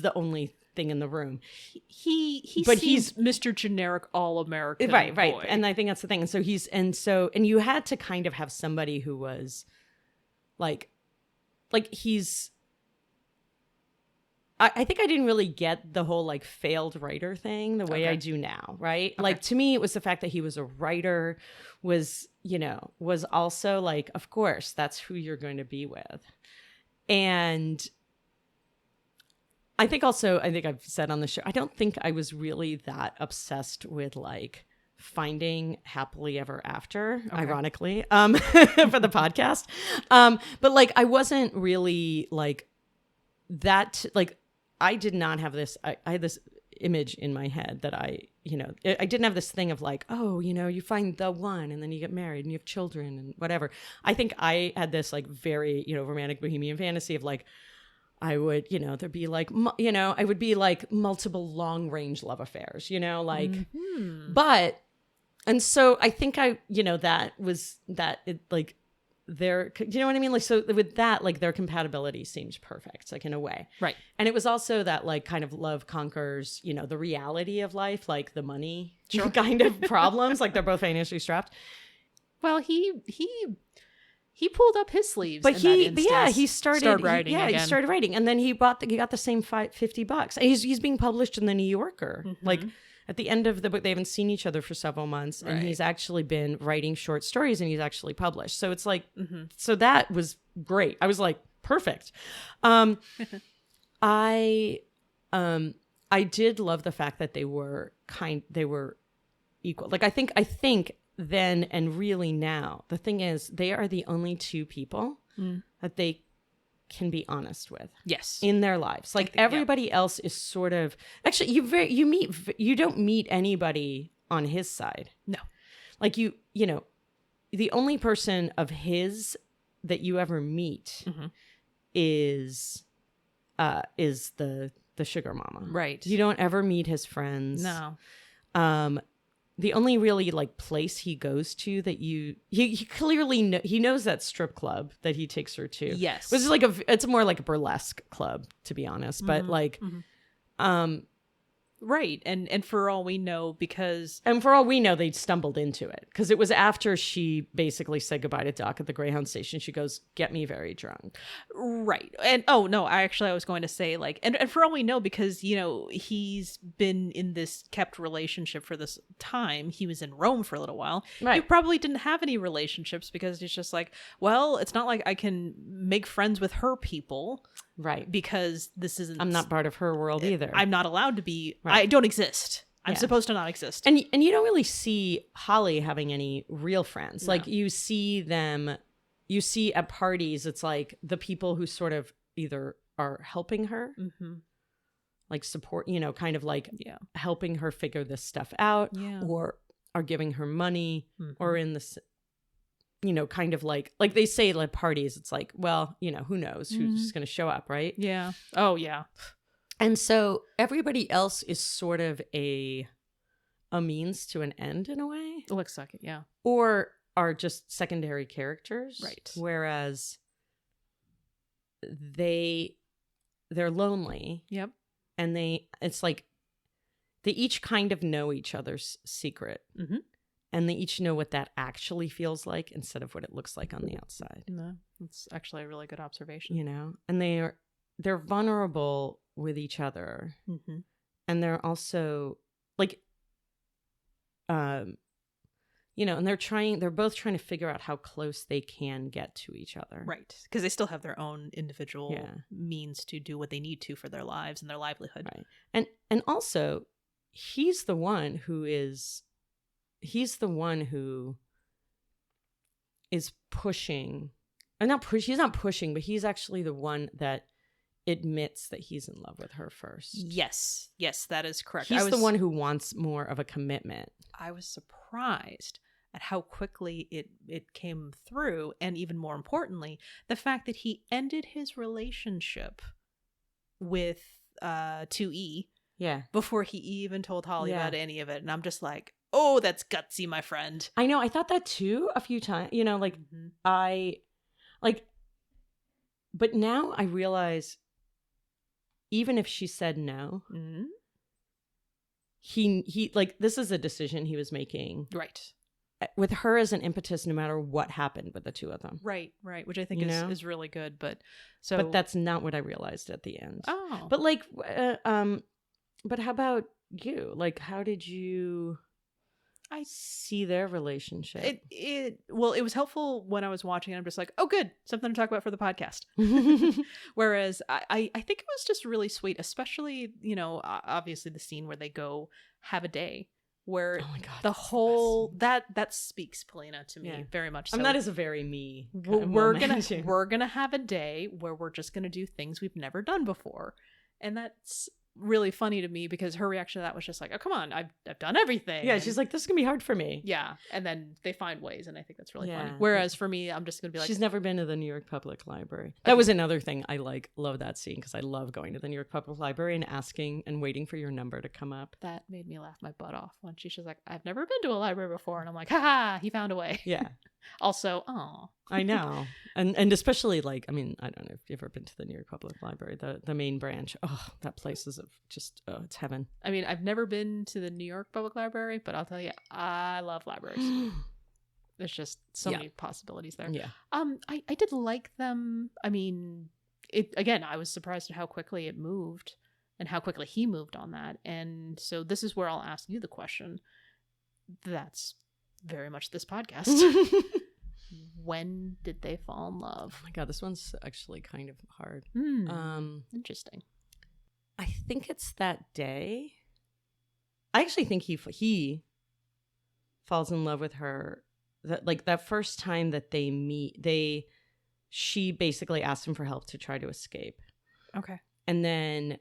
the only thing in the room. He's Mr. Generic all-American. Right. Boy. And I think that's the thing. And so you had to kind of have somebody who was like he's I think I didn't really get the whole like failed writer thing the way I do now, right? Okay. Like to me, it was the fact that he was a writer, was also like, of course, that's who you're going to be with. And I think I've said on the show, I don't think I was really that obsessed with like finding happily ever after, ironically, for the podcast. But like, I wasn't really like that, like, I did not have this, I had this image in my head that I didn't have this thing of like, oh, you find the one and then you get married and you have children and whatever. I think I had this like very, romantic bohemian fantasy of like, I would, there'd be like, I would be like multiple long range love affairs, like, but, and so I think that was that it like, their, you know what I mean? Like, so with that, like their compatibility seems perfect, like in a way. Right. And it was also that like kind of love conquers, the reality of life, like the money kind of problems, like they're both financially strapped. Well, he pulled up his sleeves. But he started writing. He started writing. And then he got the same $50. And he's being published in the New Yorker. Mm-hmm. Like, at the end of the book, they haven't seen each other for several months, and he's actually been writing short stories, and he's actually published. So it's like, so that was great. I was like, perfect. I did love the fact that they were equal. Like, I think then and really now, the thing is, they are the only two people that they can be honest with. Yes. In their lives. Like everybody else is sort of, actually you don't meet anybody on his side. No. Like the only person of his that you ever meet is the sugar mama. Right. You don't ever meet his friends. No. The only really like place he goes to that he clearly he knows that strip club that he takes her to. Yes. Which is like it's more like a burlesque club, to be honest. But like, right. And for all we know, they stumbled into it because it was after she basically said goodbye to Doc at the Greyhound station. She goes, "Get me very drunk." Right. And I was going to say like, and for all we know, because, he's been in this kept relationship for this time. He was in Rome for a little while. Right. He probably didn't have any relationships because he's just like, well, it's not like I can make friends with her people. Right. Because this isn't... I'm not part of her world either. I'm not allowed to be... Right. I don't exist. I'm supposed to not exist. And you don't really see Holly having any real friends. No. Like you see at parties, it's like the people who sort of either are helping her, like support, kind of like helping her figure this stuff out, or are giving her money, or in this... kind of like they say at parties, it's like, well, who knows who's going to show up, right? Yeah. Oh, yeah. And so everybody else is sort of a means to an end in a way. It looks like it, yeah. Or are just secondary characters. Right. Whereas they're lonely. Yep. And it's like they each kind of know each other's secret. Mm-hmm. And they each know what that actually feels like instead of what it looks like on the outside. No, that's actually a really good observation. And they're vulnerable with each other. Mm-hmm. And they're also like, and they're both trying to figure out how close they can get to each other. Right. Because they still have their own individual means to do what they need to for their lives and their livelihood. Right. And also, he's the one who is pushing, he's not pushing, but he's actually the one that admits that he's in love with her first. Yes, that is correct. He's the one who wants more of a commitment. I was surprised at how quickly it came through, and even more importantly, the fact that he ended his relationship with 2E before he even told Holly about any of it. And I'm just like, oh, that's gutsy, my friend. I know. I thought that too a few times. But now I realize, even if she said no, he like, this is a decision he was making. Right. with her as an impetus no matter what happened with the two of them. Right, which I think is really good. But that's not what I realized at the end. Oh. But but how about you? Like, how did you see their relationship? It was helpful when I was watching it. I'm just like, oh, good, something to talk about for the podcast. Whereas I think it was just really sweet, especially, obviously the scene where they go have a day, where oh my God, the whole that speaks, Polina, to me very much. So. And that is a very me. We're gonna have a day where we're just gonna do things we've never done before, and that's really funny to me because her reaction to that was just like, oh, come on, I've done everything. Yeah, she's like, this is gonna be hard for me. Yeah, and then they find ways, and I think that's really funny. Whereas for me, I'm just gonna be like, she's never been to the New York Public Library. That was another thing I love that scene, because I love going to the New York Public Library and asking and waiting for your number to come up. That made me laugh my butt off when she's just like, I've never been to a library before, and I'm like, haha, he found a way. Yeah. Also, oh, I know. And especially I don't know if you've ever been to the New York Public Library, the main branch. Oh, that place is just, it's heaven. I mean, I've never been to the New York Public Library, but I'll tell you, I love libraries. There's just so many possibilities there. Yeah. I did like them. I mean, I was surprised at how quickly it moved and how quickly he moved on that. And so this is where I'll ask you the question. That's very much this podcast. When did they fall in love? Oh my God, this one's actually kind of hard. Interesting. I think it's that day. I actually think he falls in love with her. That first time that they meet, she basically asks him for help to try to escape. Okay. And then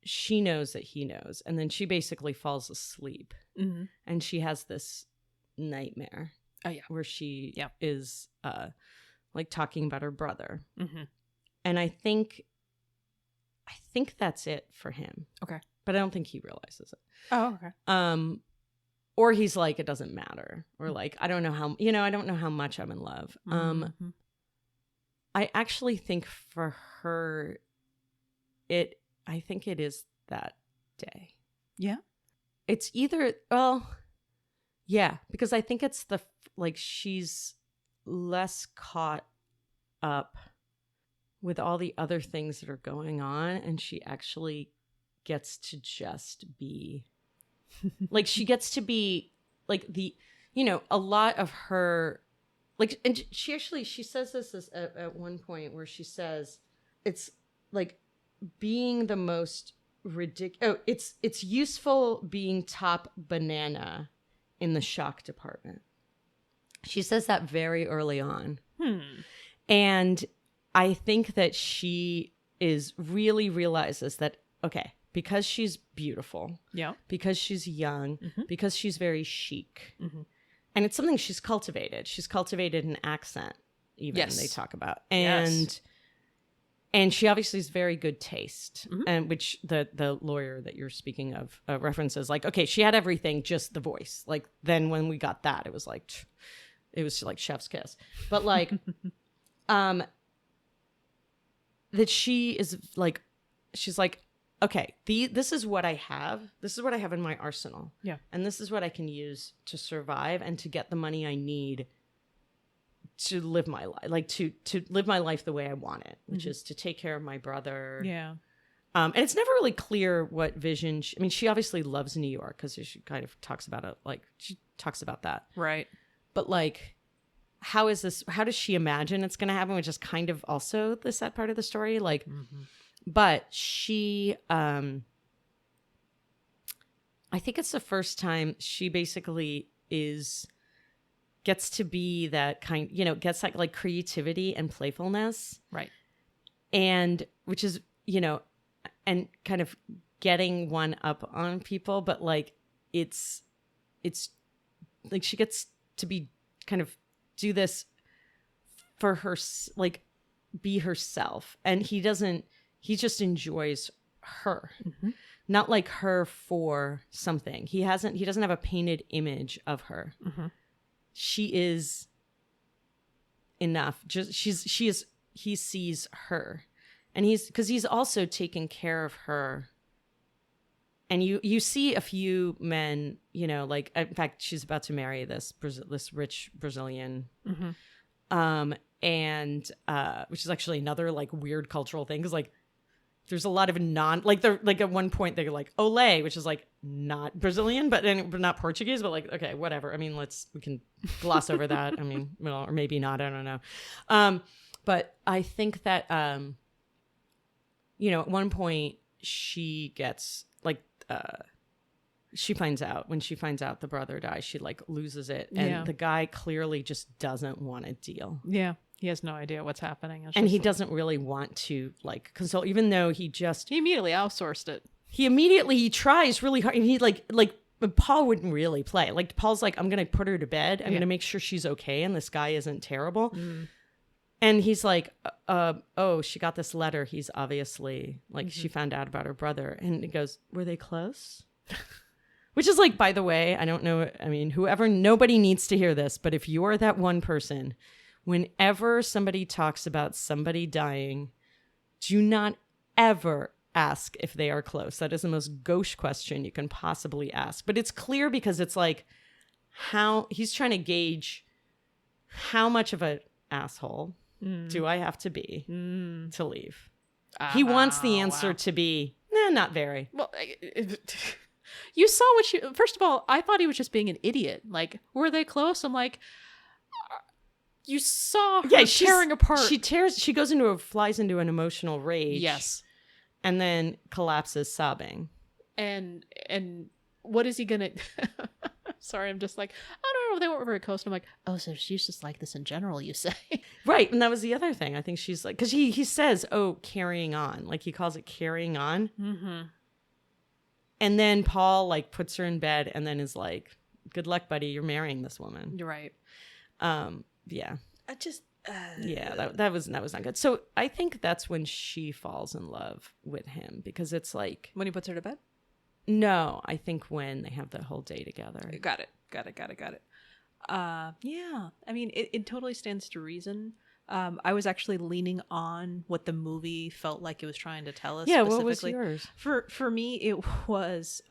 she knows that he knows, and then she basically falls asleep, and she has this nightmare. Oh yeah, where she is talking about her brother, and I think that's it for him. Okay, but I don't think he realizes it. Oh, okay. Or he's like, it doesn't matter, or I don't know how much I'm in love. I actually think for her, I think it is that day. Yeah, it's either because I think it's she's less caught up with all the other things that are going on, and she actually gets to just be she gets to be a lot of her and she says this at one point where she says it's being the most ridiculous. Oh, it's useful being top banana in the shock department. She says that very early on. And I think that she really realizes that, okay, because she's beautiful, because she's young, because she's very chic, and it's something she's cultivated. She's cultivated an accent, even they talk about. And she obviously has very good taste, and which the lawyer that you're speaking of references, okay, she had everything, just the voice. Then when we got that, it was chef's kiss. But that she is she's okay, this is what I have. This is what I have in my arsenal. Yeah, and this is what I can use to survive and to get the money I need to live my life, to live my life the way I want it, which is to take care of my brother. Yeah. And it's never really clear what vision. She obviously loves New York because she kind of talks about it. She talks about that. Right. But how does she imagine it's going to happen? Which is kind of also the sad part of the story. But she, I think it's the first time she basically gets to be that kind, gets that creativity and playfulness. Right. And which is, and kind of getting one up on people, but it's she gets to be kind of do this for her, be herself. And he just enjoys her, not her for something. He doesn't have a painted image of her. She is enough. He sees her, and he's also taken care of her And you see a few men, you know, like, in fact, she's about to marry this rich Brazilian, and which is actually another like weird cultural thing, because like there's a lot of they're like at one point they're like Olé, which is like not Brazilian, but not Portuguese, but like, okay, whatever. I mean, we can gloss over that. I mean, well, or maybe not. I don't know. But I think that you know, at one point she gets like when she finds out the brother dies, she like loses it, and the guy clearly just doesn't want to deal. Yeah. He has no idea what's happening. And he doesn't really want to like consult, even though he immediately outsourced it. He tries really hard. And he like Paul wouldn't really play. Like Paul's like, I'm going to put her to bed. I'm going to make sure she's okay. And this guy isn't terrible. And he's like, oh, she got this letter. He's obviously like, she found out about her brother. And he goes, were they close? Which is like, by the way, I don't know. I mean, nobody needs to hear this, but if you're that one person, whenever somebody talks about somebody dying, do not ever ask if they are close. That is the most gauche question you can possibly ask. But it's clear because it's like how he's trying to gauge how much of an asshole do I have to be to leave. He wants the answer to be, not very. Well, you saw first of all, I thought he was just being an idiot. Like, were they close? I'm like, you saw her tearing apart. She flies into an emotional rage. Yes. And then collapses sobbing. And what is he gonna sorry, I'm just like, I don't know, they weren't very close. And I'm like, oh, so she's just like this in general, you say. Right. And that was the other thing. I think she's like, because he says, oh, carrying on. Like he calls it carrying on. Mm-hmm. And then Paul like puts her in bed and then is like, good luck, buddy. You're marrying this woman. You're right. Yeah. I just that was not good. So I think that's when she falls in love with him, because it's like when he puts her to bed. No, I think when they have the whole day together. Got it. Yeah. I mean, it totally stands to reason. I was actually leaning on what the movie felt like it was trying to tell us. Yeah, specifically. what was yours? For me, it was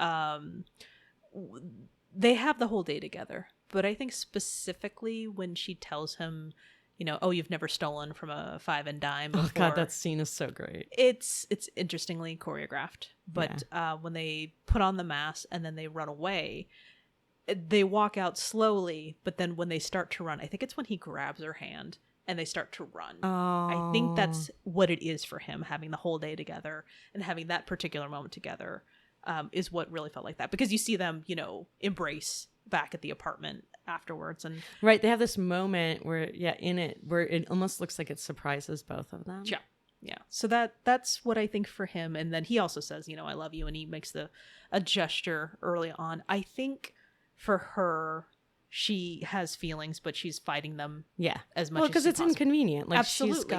they have the whole day together. But I think specifically when she tells him, you know, oh, you've never stolen from a five and dime before. Oh God, that scene is so great. It's interestingly choreographed. But when they put on the mask and then they run away, they walk out slowly. But then when they start to run, I think it's when he grabs her hand and they start to run. Oh. I think that's what it is for him, having the whole day together and having that particular moment together is what really felt like that. Because you see them, you know, embrace back at the apartment afterwards, and right, they have this moment where in it where it almost looks like it surprises both of them. Yeah. So that's what I think for him. And then he also says, you know, I love you, and he makes a gesture early on. I think for her, she has feelings, but she's fighting them as much as because it's inconvenient. Like absolutely,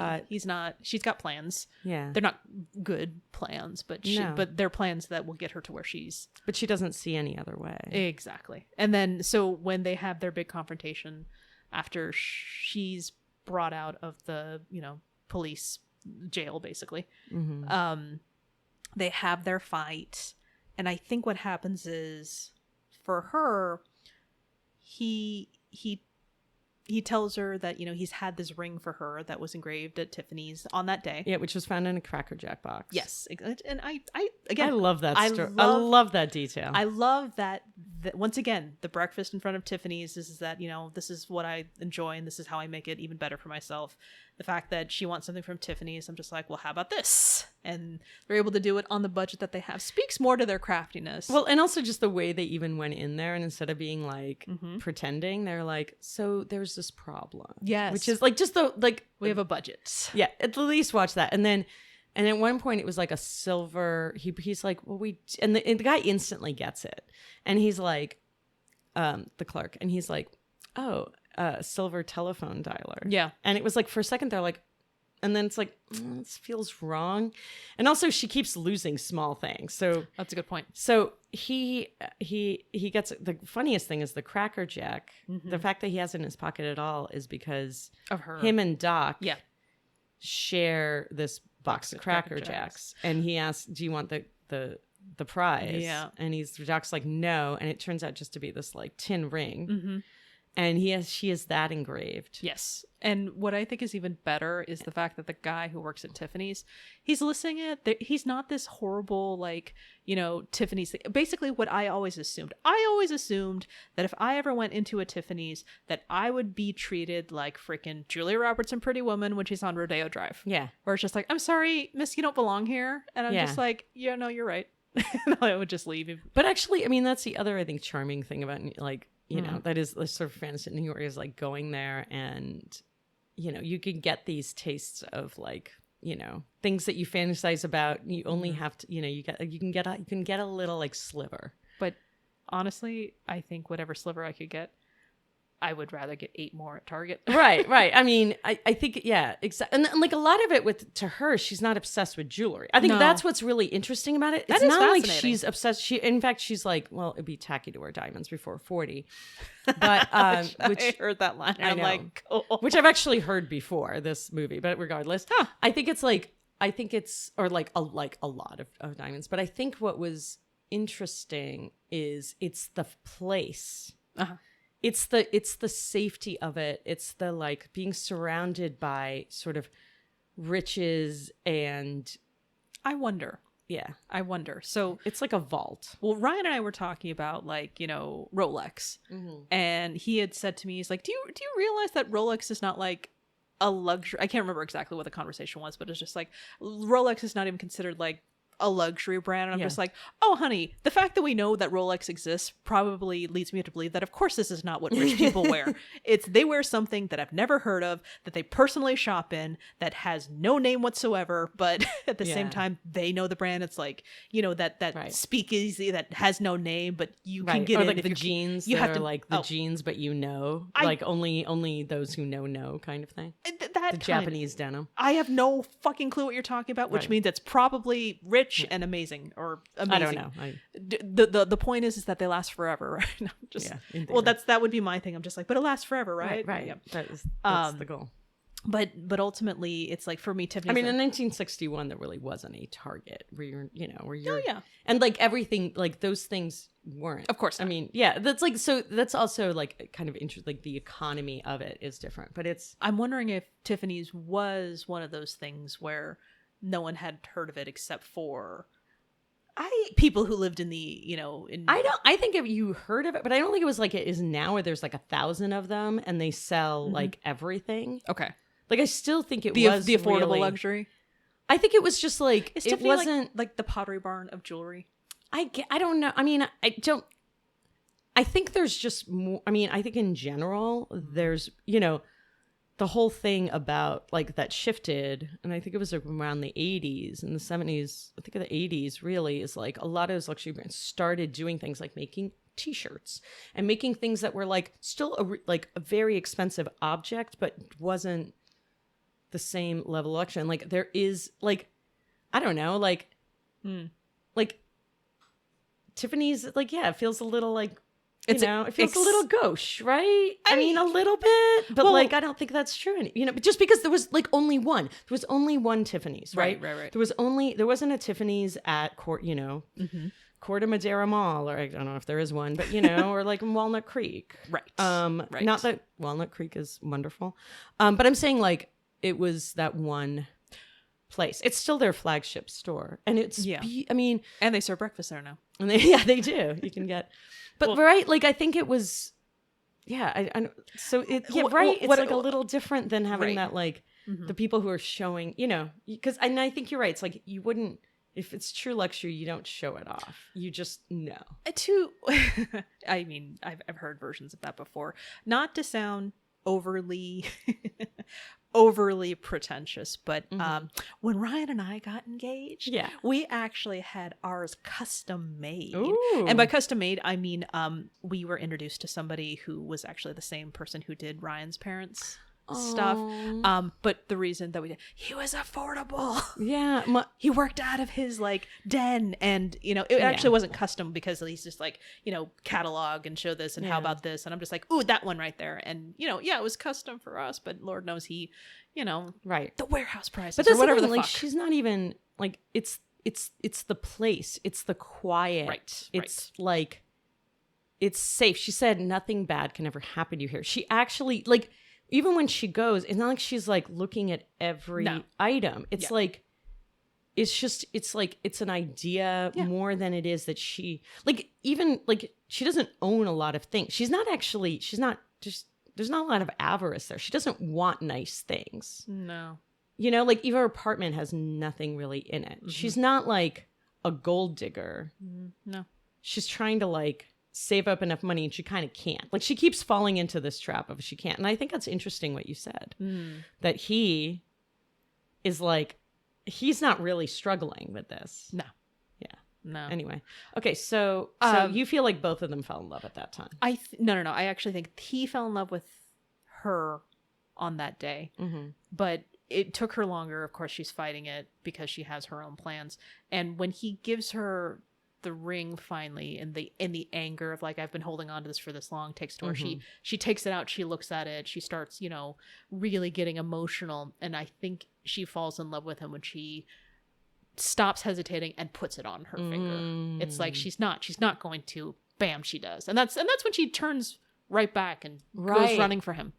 she's got plans. Yeah, they're not good plans, but but they're plans that will get her to where she's. But she doesn't see any other way. Exactly. And then so when they have their big confrontation after she's brought out of the, you know, police jail basically, they have their fight, and I think what happens is for her, he tells her that, you know, he's had this ring for her that was engraved at Tiffany's on that day. Yeah, which was found in a Cracker Jack box. Yes. And I again, I love that story. I love that detail. I love that once again, the breakfast in front of Tiffany's, this is that, you know, this is what I enjoy and this is how I make it even better for myself. The fact that she wants something from Tiffany's, I'm just like, well, how about this? And they're able to do it on the budget that they have. Speaks more to their craftiness. Well, and also just the way they even went in there, and instead of being like pretending, they're like, so there's this problem. Yes. Which is like just the like we have a budget. Yeah, at least watch that. And then at one point it was like a silver, he's like, well, and the guy instantly gets it. And he's like, the clerk, and he's like, oh, silver telephone dialer. Yeah. And it was like, for a second they're like, and then it's like, this feels wrong. And also she keeps losing small things. So that's a good point. So he gets, the funniest thing is the Cracker Jack. The fact that he has it in his pocket at all is because of her. Him and Doc share this box of Cracker Jacks. And he asks, do you want the the prize. Yeah. And Jacques like, no. And it turns out just to be this like tin ring. Mm-hmm. And she has that engraved. Yes. And what I think is even better is the fact that the guy who works at Tiffany's, he's listening it. He's not this horrible, like, Tiffany's thing. Basically what I always assumed that if I ever went into a Tiffany's, that I would be treated like freaking Julia Roberts in Pretty Woman when she's on Rodeo Drive. Yeah. Where it's just like, I'm sorry, miss, you don't belong here. And I'm just like, yeah, no, you're right. And I would just leave. But actually, I mean, that's the other, I think, charming thing about, like, that is the sort of fantasy in New York is like going there and, you can get these tastes of like, things that you fantasize about. You only have to, you can get a little like sliver. But honestly, I think whatever sliver I could get, I would rather get 8 more at Target. Right. I mean, I think, yeah, exactly. And like a lot of it to her, she's not obsessed with jewelry. I think that's what's really interesting about it. It's not like she's obsessed. In fact, she's like, well, it'd be tacky to wear diamonds before 40. But which I heard that line. I I'm know, like, cool. Which I've actually heard before this movie, but regardless, I think it's or like a lot of diamonds. But I think what was interesting is it's the place. Uh-huh. It's the safety of it. It's the like being surrounded by sort of riches and I wonder. So it's like a vault. Well, Ryan and I were talking about like, Rolex. Mm-hmm. And he had said to me, he's like, do you realize that Rolex is not like a luxury? I can't remember exactly what the conversation was, but it's just like Rolex is not even considered like a luxury brand. And I'm just like, oh honey, the fact that we know that Rolex exists probably leads me to believe that of course this is not what rich people wear. They wear something that I've never heard of, that they personally shop in, that has no name whatsoever, but at the same time they know the brand. It's like, that speakeasy that has no name, but you can get or in. Like the jeans you have to like the jeans, but like only those who know kind of thing. The Japanese denim. I have no fucking clue what you're talking about, which means it's probably rich and amazing or amazing. I don't know. The point is that they last forever, right? No, that would be my thing. I'm just like, but it lasts forever, right? Right. Yeah. That's the goal. But ultimately, it's like for me, Tiffany. I mean, in 1961, there really wasn't a Target where you're, yeah, and like everything, like those things weren't. Of course, I mean, yeah, that's like so. That's also like kind of interesting. Like the economy of it is different, but I'm wondering if Tiffany's was one of those things where no one had heard of it except for people who lived in the I think if you heard of it, but I don't think it was like it is now where there's like 1,000 of them and they sell like everything. Okay. Like I still think it was the affordable really, luxury. I think it was just like it wasn't like the Pottery Barn of jewelry. I don't know. I mean, I think there's just more. I mean, I think in general there's the whole thing about like that shifted, and I think it was around the 80s and the 70s. I think of the 80s really is like a lot of those luxury brands started doing things like making T-shirts and making things that were like still a very expensive object, but wasn't the same level of luxury. And like there is like, I don't know, like Tiffany's like, yeah, it feels a little like, it feels a little gauche, right? I mean, a little bit, but like, I don't think that's true. But just because there was like only one, there was only one Tiffany's, right? Right. There wasn't a Tiffany's at Court, Court of Madera Mall, or I don't know if there is one, but or like in Walnut Creek. Right. Right. Not that Walnut Creek is wonderful. But I'm saying like, it was that one place. It's still their flagship store. And it's, I mean. And they serve breakfast there now. And they do. You can get. But right, like I think it was, I so it, it's like a little different than having that like the people who are showing, because I think you're right. It's like you wouldn't, if it's true luxury, you don't show it off. You just know. I mean, I've heard versions of that before. Not to sound overly pretentious, but when Ryan and I got engaged, we actually had ours custom made. Ooh. And by custom made, I mean we were introduced to somebody who was actually the same person who did Ryan's parents' stuff. But the reason that we did, he was affordable. Yeah. He worked out of his like den, and it actually wasn't custom because he's just like, catalog and show this and how about this, and I'm just like, ooh, that one right there. And it was custom for us, but Lord knows he, right, the warehouse prices, but that's or whatever the fuck. Like she's not even like, it's it's the place, it's the quiet. Right, it's like, it's safe. She said nothing bad can ever happen to you here. She actually, like, even when she goes, it's not like she's like looking at every item. It's like, it's an idea more than it is that she, like, even like, she doesn't own a lot of things. There's not a lot of avarice there. She doesn't want nice things. No. You know, like, even her apartment has nothing really in it. Mm-hmm. She's not like a gold digger. No. She's trying to like save up enough money, and she kind of can't. Like, she keeps falling into this trap of she can't. And I think that's interesting what you said. That he is like, he's not really struggling with this. No. Yeah. No. Anyway. Okay, so you feel like both of them fell in love at that time. No. I actually think he fell in love with her on that day. But it took her longer. Of course, she's fighting it because she has her own plans. And when he gives her the ring finally, in the anger of like, I've been holding on to this for this long, takes it to her. She takes it out. She looks at it. She starts, really getting emotional. And I think she falls in love with him when she stops hesitating and puts it on her finger. It's like, she's not going to. Bam, she does. And that's when she turns right back and goes running for him.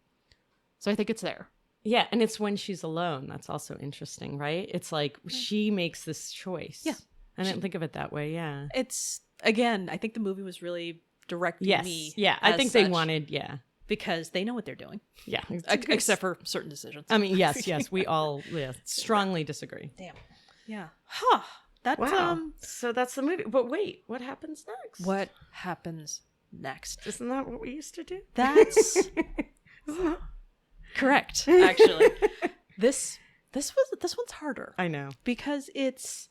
So I think it's there. Yeah, and it's when she's alone. That's also interesting, right? It's like she makes this choice. Yeah. I didn't think of it that way, yeah. It's, again, I think the movie was really directing me. Yeah, I think they wanted, because they know what they're doing. Yeah. Except for certain decisions. I mean, yes, we all strongly disagree. Damn. Yeah. Huh. Wow. So that's the movie. But wait, what happens next? What happens next? Isn't that what we used to do? That's correct, actually. This one's harder. I know. Because it's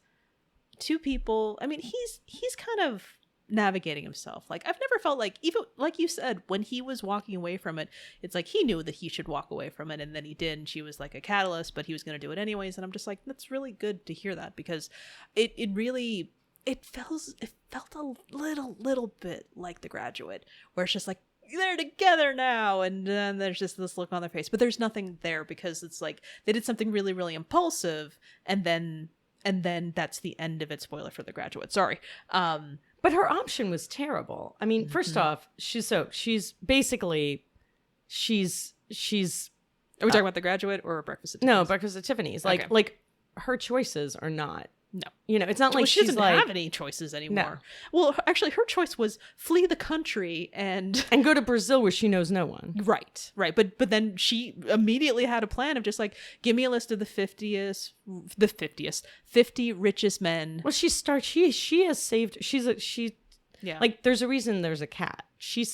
two people. I mean, he's kind of navigating himself. Like, I've never felt like, even like you said, when he was walking away from it, it's like he knew that he should walk away from it, and then he did, and she was like a catalyst, but he was going to do it anyways. And I'm just like, that's really good to hear that, because it felt a little bit like The Graduate, where it's just like, they're together now, and then there's just this look on their face, but there's nothing there, because it's like they did something really, really impulsive, and then that's the end of it. Spoiler for The Graduate. Sorry. But her option was terrible. I mean, first off, she's basically Are we talking about The Graduate or Breakfast at Tiffany's? No, Breakfast at Tiffany's. Like her choices are not. No. It's not like she doesn't like, have any choices anymore. No. Well, actually, her choice was flee the country and go to Brazil, where she knows no one. Right. But then she immediately had a plan of just like, give me a list of the 50 richest men. Well, she has saved. Like, there's a reason there's a cat. She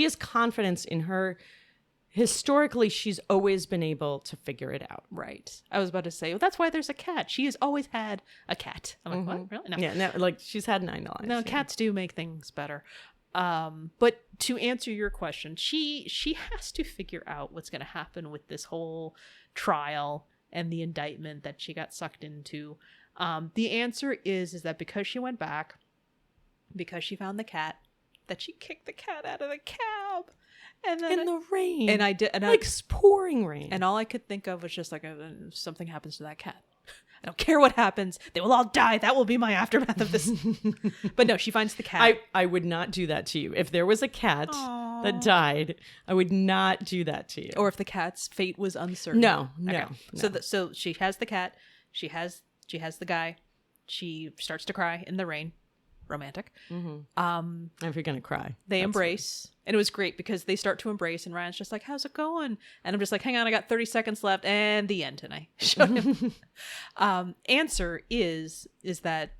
has confidence in her. Historically, she's always been able to figure it out. Right. I was about to say, well, that's why there's a cat. She has always had a cat. I'm like, what? Really? No. Yeah, no, like, she's had 9 lives. No, cats do make things better. But to answer your question, she has to figure out what's going to happen with this whole trial and the indictment that she got sucked into. The answer is that because she went back, because she found the cat, that she kicked the cat out of the cab. And then in the rain. And I did. And like pouring rain. And all I could think of was just like, something happens to that cat. I don't care what happens. They will all die. That will be my aftermath of this. But no, she finds the cat. I would not do that to you. If there was a cat that died, I would not do that to you. Or if the cat's fate was uncertain. No. So she has the cat. She has the guy. She starts to cry in the rain. Romantic. If you're gonna cry, they embrace, and it was great because they start to embrace, and Ryan's just like, how's it going? And I'm just like, hang on, I got 30 seconds left, and the end. And I showed him. Answer is that,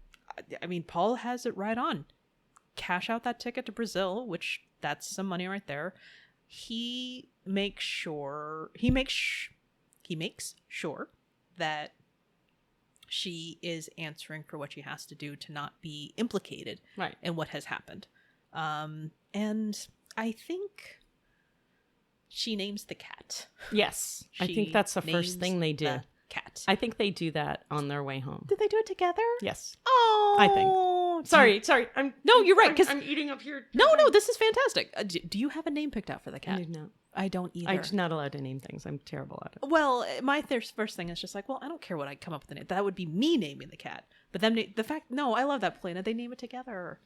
I mean, Paul has it right on. Cash out that ticket to Brazil, which that's some money right there. He makes sure that she is answering for what she has to do to not be implicated in what has happened. And I think she names the cat. Yes. I think that's the first thing they do. The cat. I think they do that on their way home. Did they do it together? Yes. Oh. I think. Sorry. No, you're right. I'm eating up here. No, this is fantastic. Do you have a name picked out for the cat? I do not. I don't either. I'm not allowed to name things. I'm terrible at it. Well, my first thing is just like, well, I don't care what I come up with a name. That would be me naming the cat. But then no, I love that, Polina. They name it together.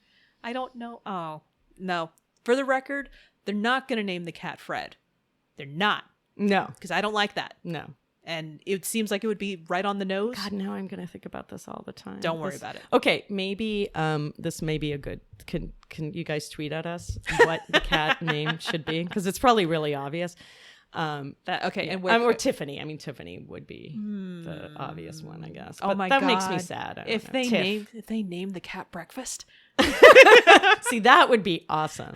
I don't know. Oh, no. For the record, they're not going to name the cat Fred. They're not. No. Because I don't like that. No. And it seems like it would be right on the nose. God, now I'm going to think about this all the time. Don't worry about it. Okay, maybe this may be a good... Can you guys tweet at us what the cat name should be? Because it's probably really obvious. And or Tiffany. I mean, Tiffany would be the obvious one, I guess. But my God. That makes me sad. If they name the cat Breakfast. See, that would be awesome.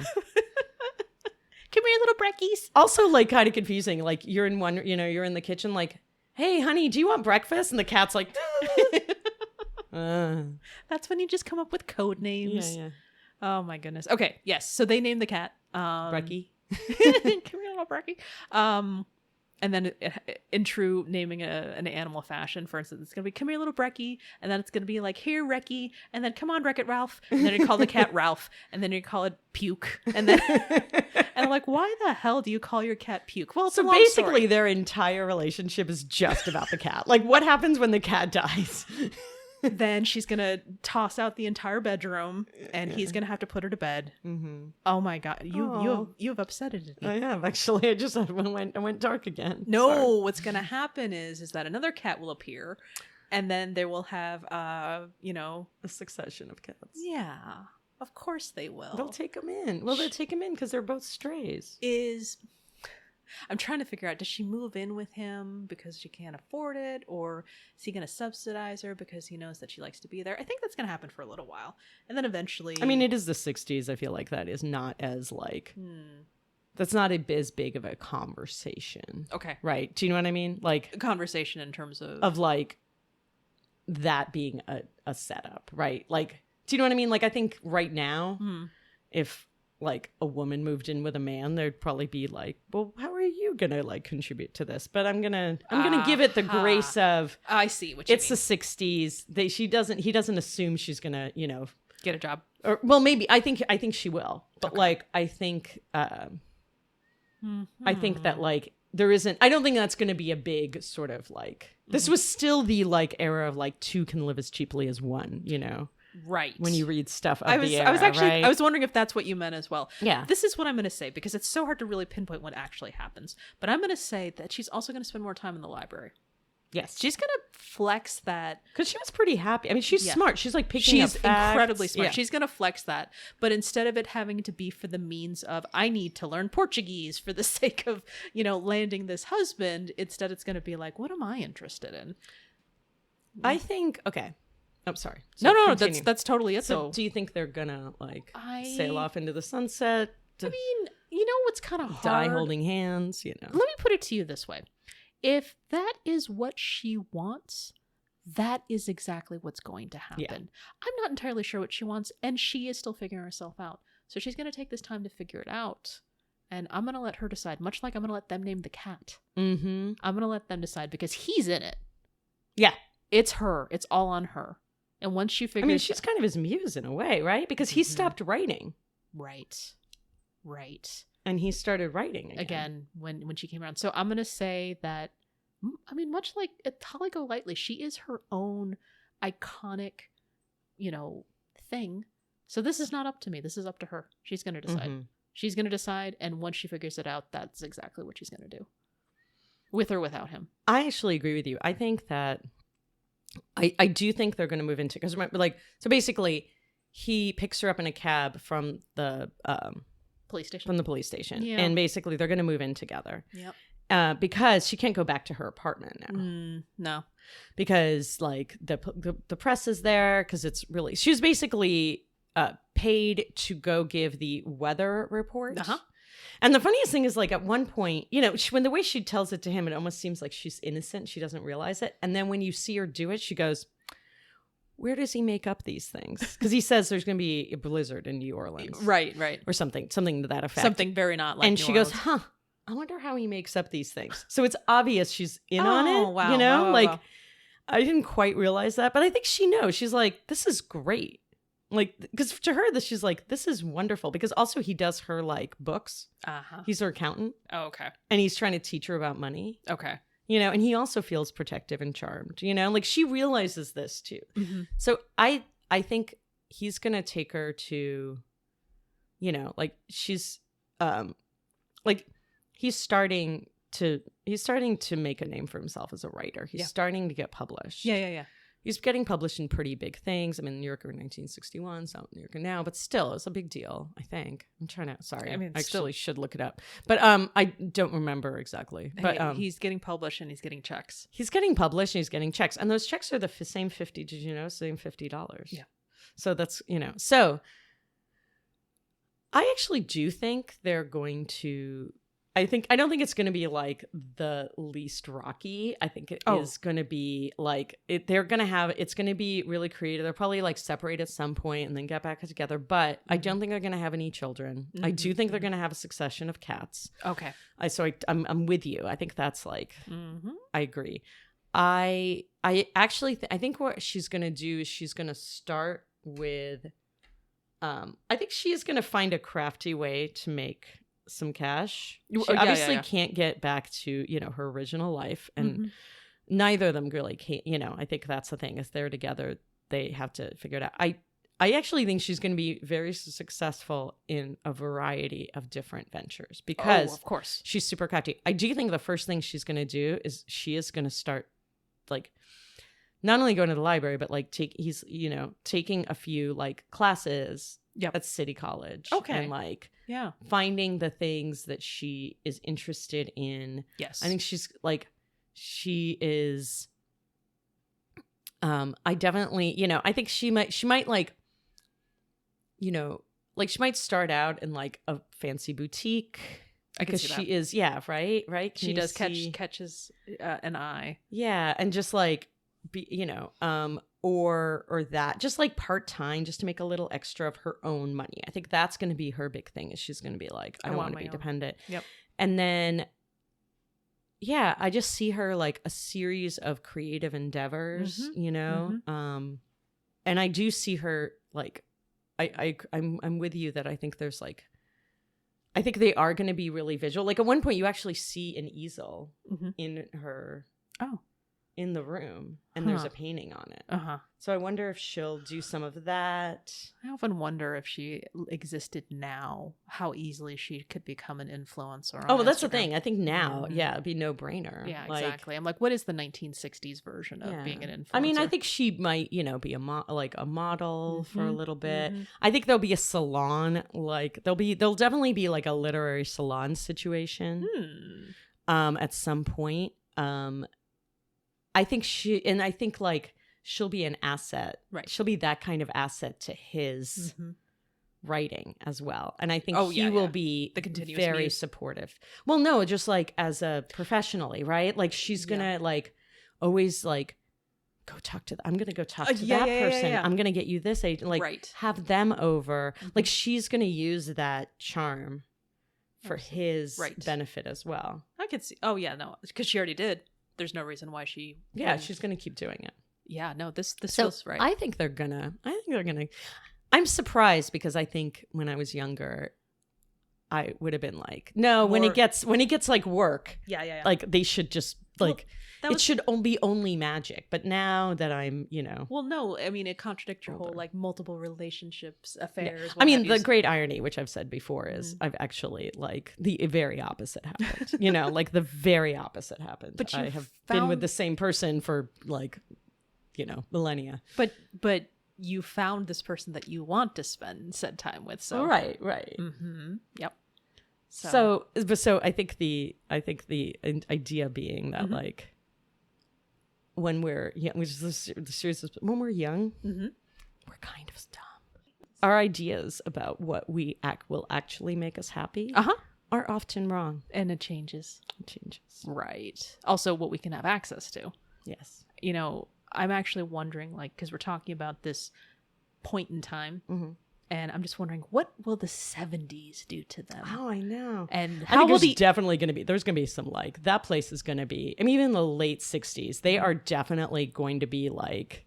Come here, little breckies. Also, like, kind of confusing. Like, you're in the kitchen, like, hey, honey, do you want breakfast? And the cat's like, That's when you just come up with code names. Yeah. Oh my goodness. Okay, yes. So they named the cat Brecky. Come here, little Brecky. And then in true naming an animal fashion, for instance, it's going to be, come here, little Brecky. And then it's going to be like, here, Recky. And then, come on, Wreck-It Ralph. And then you call the cat Ralph. And then you call it Puke. And then, and I'm like, why the hell do you call your cat Puke? Well, it's so basically their entire relationship is just about the cat. Like, what happens when the cat dies? Then she's going to toss out the entire bedroom and he's going to have to put her to bed. Mm-hmm. Oh my God. You've upset it. I have, actually. I just went dark again. No, Sorry. what's going to happen is that another cat will appear and then they will have, a succession of cats. Yeah, of course they will. They'll take them in. Well, they'll take them in because they're both strays. I'm trying to figure out, does she move in with him because she can't afford it? Or is he going to subsidize her because he knows that she likes to be there? I think that's going to happen for a little while. And then eventually... I mean, it is the 60s. I feel like that is not as like... That's not as big of a conversation. Okay. Right? Do you know what I mean? Like... A conversation in terms of... Of like that being a setup, right? Like, do you know what I mean? Like, I think right now, if... like a woman moved in with a man, there'd probably be like, well, how are you gonna like contribute to this? But I'm gonna give it the grace of, I see what you mean. It's the 60s. He doesn't assume she's gonna, get a job. Or well, maybe I think she will, but okay. Like I think that like there isn't. I don't think that's gonna be a big sort of like. This was still the like era of like two can live as cheaply as one, Right. When you read stuff of I was actually right? I was wondering if that's what you meant as well. Yeah. This is what I'm going to say because it's so hard to really pinpoint what actually happens. But I'm going to say that she's also going to spend more time in the library. Yes. She's going to flex that. Because she was pretty happy. I mean, she's smart. She's like picking up facts. She's incredibly smart. Yeah. She's going to flex that. But instead of it having to be for the means of, I need to learn Portuguese for the sake of, landing this husband, instead it's going to be like, what am I interested in? I think, okay. I'm sorry. So no, that's totally it. So do you think they're gonna sail off into the sunset? I mean, what's kind of hard? Die holding hands, Let me put it to you this way. If that is what she wants, that is exactly what's going to happen. Yeah. I'm not entirely sure what she wants, and she is still figuring herself out. So she's going to take this time to figure it out. And I'm going to let her decide, much like I'm going to let them name the cat. Mm-hmm. I'm going to let them decide because he's in it. Yeah. It's her. It's all on her. And once she figures... I mean, she's kind of his muse in a way, right? Because he stopped writing. Right. And he started writing again when she came around. So I'm going to say that, I mean, much like Holly Golightly, she is her own iconic, thing. So this is not up to me. This is up to her. She's going to decide. Mm-hmm. She's going to decide. And once she figures it out, that's exactly what she's going to do. With or without him. I actually agree with you. I think that... I do think they're going to move into, because remember, so basically he picks her up in a cab from the police station. Yeah. And basically they're going to move in together. Yep. Because she can't go back to her apartment now. No. Because the press is there, because it's really, she was basically paid to go give the weather report. Uh-huh. And the funniest thing is, at one point, when the way she tells it to him, it almost seems like she's innocent. She doesn't realize it. And then when you see her do it, she goes, where does he make up these things? Because he says there's going to be a blizzard in New Orleans. Right. Or something to that effect. Something very not like And New she Orleans. goes, I wonder how he makes up these things. So it's obvious she's in on it. Wow. Wow. I didn't quite realize that. But I think she knows. She's like, this is great. Like, because to her, she's like, this is wonderful. Because also he does her like books. He's her accountant. Oh, okay. And he's trying to teach her about money. Okay. You know, and he also feels protective and charmed, you know, like she realizes this too. So I think he's going to take her to, you know, like she's like he's starting to make a name for himself as a writer. He's starting to get published. Yeah. He's getting published in pretty big things. I mean, New Yorker in 1961, it's not New Yorker now, but still, it's a big deal, I think. I'm trying to, sorry, I actually should look it up. But I don't remember exactly. But he's getting published and he's getting checks. He's getting published and he's getting checks. And those checks are the same 50, did you know? Same $50. Yeah. So that's, you know, so I actually do think they're going to, I don't think it's going to be like the least rocky. I think it is going to be like it's going to be really creative. They'll probably like separate at some point and then get back together. But I don't think they're going to have any children. I do think they're going to have a succession of cats. Okay. I'm with you. I think that's like, I agree. I actually, I think what she's going to do is she's going to start with, I think she is going to find a crafty way to make some cash. She obviously can't get back to, you know, her original life, and neither of them really can't, you know. I think that's the thing, is they're together, they have to figure it out. I actually think she's going to be very successful in a variety of different ventures because of course she's super crafty. I do think the first thing she's going to do is she is going to start like not only going to the library, but like taking a few like classes at City College. Okay. And like finding the things that she is interested in. Yes. I think she is I definitely, you know, I think she might like, you know, like she might start out in like a fancy boutique. Because she is, right. She does catches an eye. Yeah, and just like be, you know, or that just like part-time, just to make a little extra of her own money. I think that's going to be her big thing, is she's going to be like, I don't want to be dependent. Yep. And then I just see her like a series of creative endeavors, you know. And I do see her like I'm with you that I think there's like, I think they are going to be really visual. Like at one point you actually see an easel in her in the room, and there's a painting on it. So I wonder if she'll do some of that. I often wonder if she existed now, how easily she could become an influencer on well, that's Instagram. the thing. I think now, it'd be no brainer. Yeah, like, exactly. I'm like, what is the 1960s version of being an influencer? I mean, I think she might, you know, be a model for a little bit. I think there'll be a salon, like there'll definitely be like a literary salon situation at some point. I think like she'll be an asset. Right. She'll be that kind of asset to his writing as well. And I think he will be very supportive. Well, no, just like as a professionally, right? Like she's going to like always like I'm going to go talk to that person. Yeah. I'm going to get you this agent. Like have them over. Like she's going to use that charm for his benefit as well. I could see. Oh yeah, no, because she already did. There's no reason why she. Yeah, wouldn't. She's going to keep doing it. Yeah, no, this feels right. I think they're gonna. I'm surprised because I think when I was younger, I would have been like, no, when it gets like work, like they should just like it should be only magic. But now that I'm, you know, well, no, I mean it contradicts your whole like multiple relationships, affairs. I mean, the great irony, which I've said before, is I've actually like the very opposite happened. You know, like the very opposite happened. But I have been with the same person for like, you know, millennia. But you found this person that you want to spend said time with. So right. Yep. So I think the idea being that like when we're young, when we're young, we're kind of dumb. Our ideas about what will actually make us happy are often wrong, and it changes. Right. Also, what we can have access to. Yes. You know, I'm actually wondering, like, because we're talking about this point in time. And I'm just wondering, what will the 70s do to them? Oh, I know. And I think there's definitely going to be, there's going to be some like, that place is going to be, I mean, even in the late 60s, they are definitely going to be like,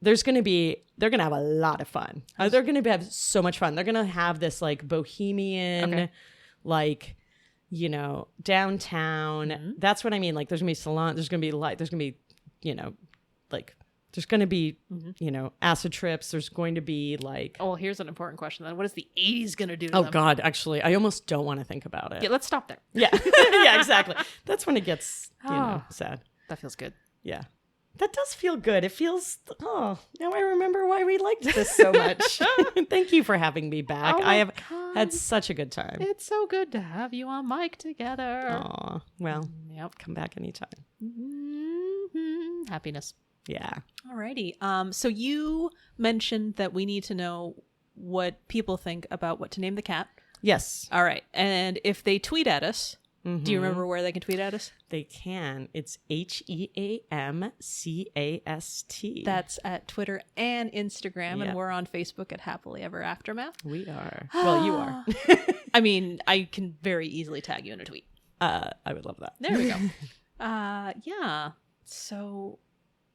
they're going to have a lot of fun. They're going to have so much fun. They're going to have this like bohemian, like, you know, downtown. Mm-hmm. That's what I mean. Like there's going to be salon. There's going to be light. There's going to be, you know, like there's going to be, you know, acid trips. There's going to be like. Oh, well, here's an important question then. What is the 80s going to do to Oh them? God, actually, I almost don't want to think about it. Yeah, let's stop there. Yeah, yeah, exactly. That's when it gets, you know, sad. That feels good. Yeah. That does feel good. It feels, now I remember why we liked this so much. Thank you for having me back. I have had such a good time. It's so good to have you on mic together. Aw, well, Yep. come back anytime. Mm-hmm. Happiness. Yeah. Alrighty. So you mentioned that we need to know what people think about what to name the cat. Yes. All right. And if they tweet at us, do you remember where they can tweet at us? They can. It's HEAMCAST. That's at Twitter and Instagram, Yep. and we're on Facebook at Happily Ever Aftermath. We are. Well, you are. I mean, I can very easily tag you in a tweet. I would love that. There we go. Yeah. So,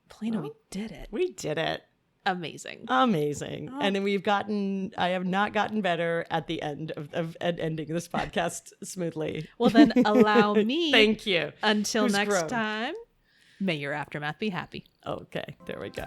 Polina, we did it. We did it. Amazing. Amazing. And then I have not gotten better at the end of ending this podcast smoothly. Well, then allow me. Thank you. Until Who's next grown? time, may your aftermath be happy. Okay, there we go.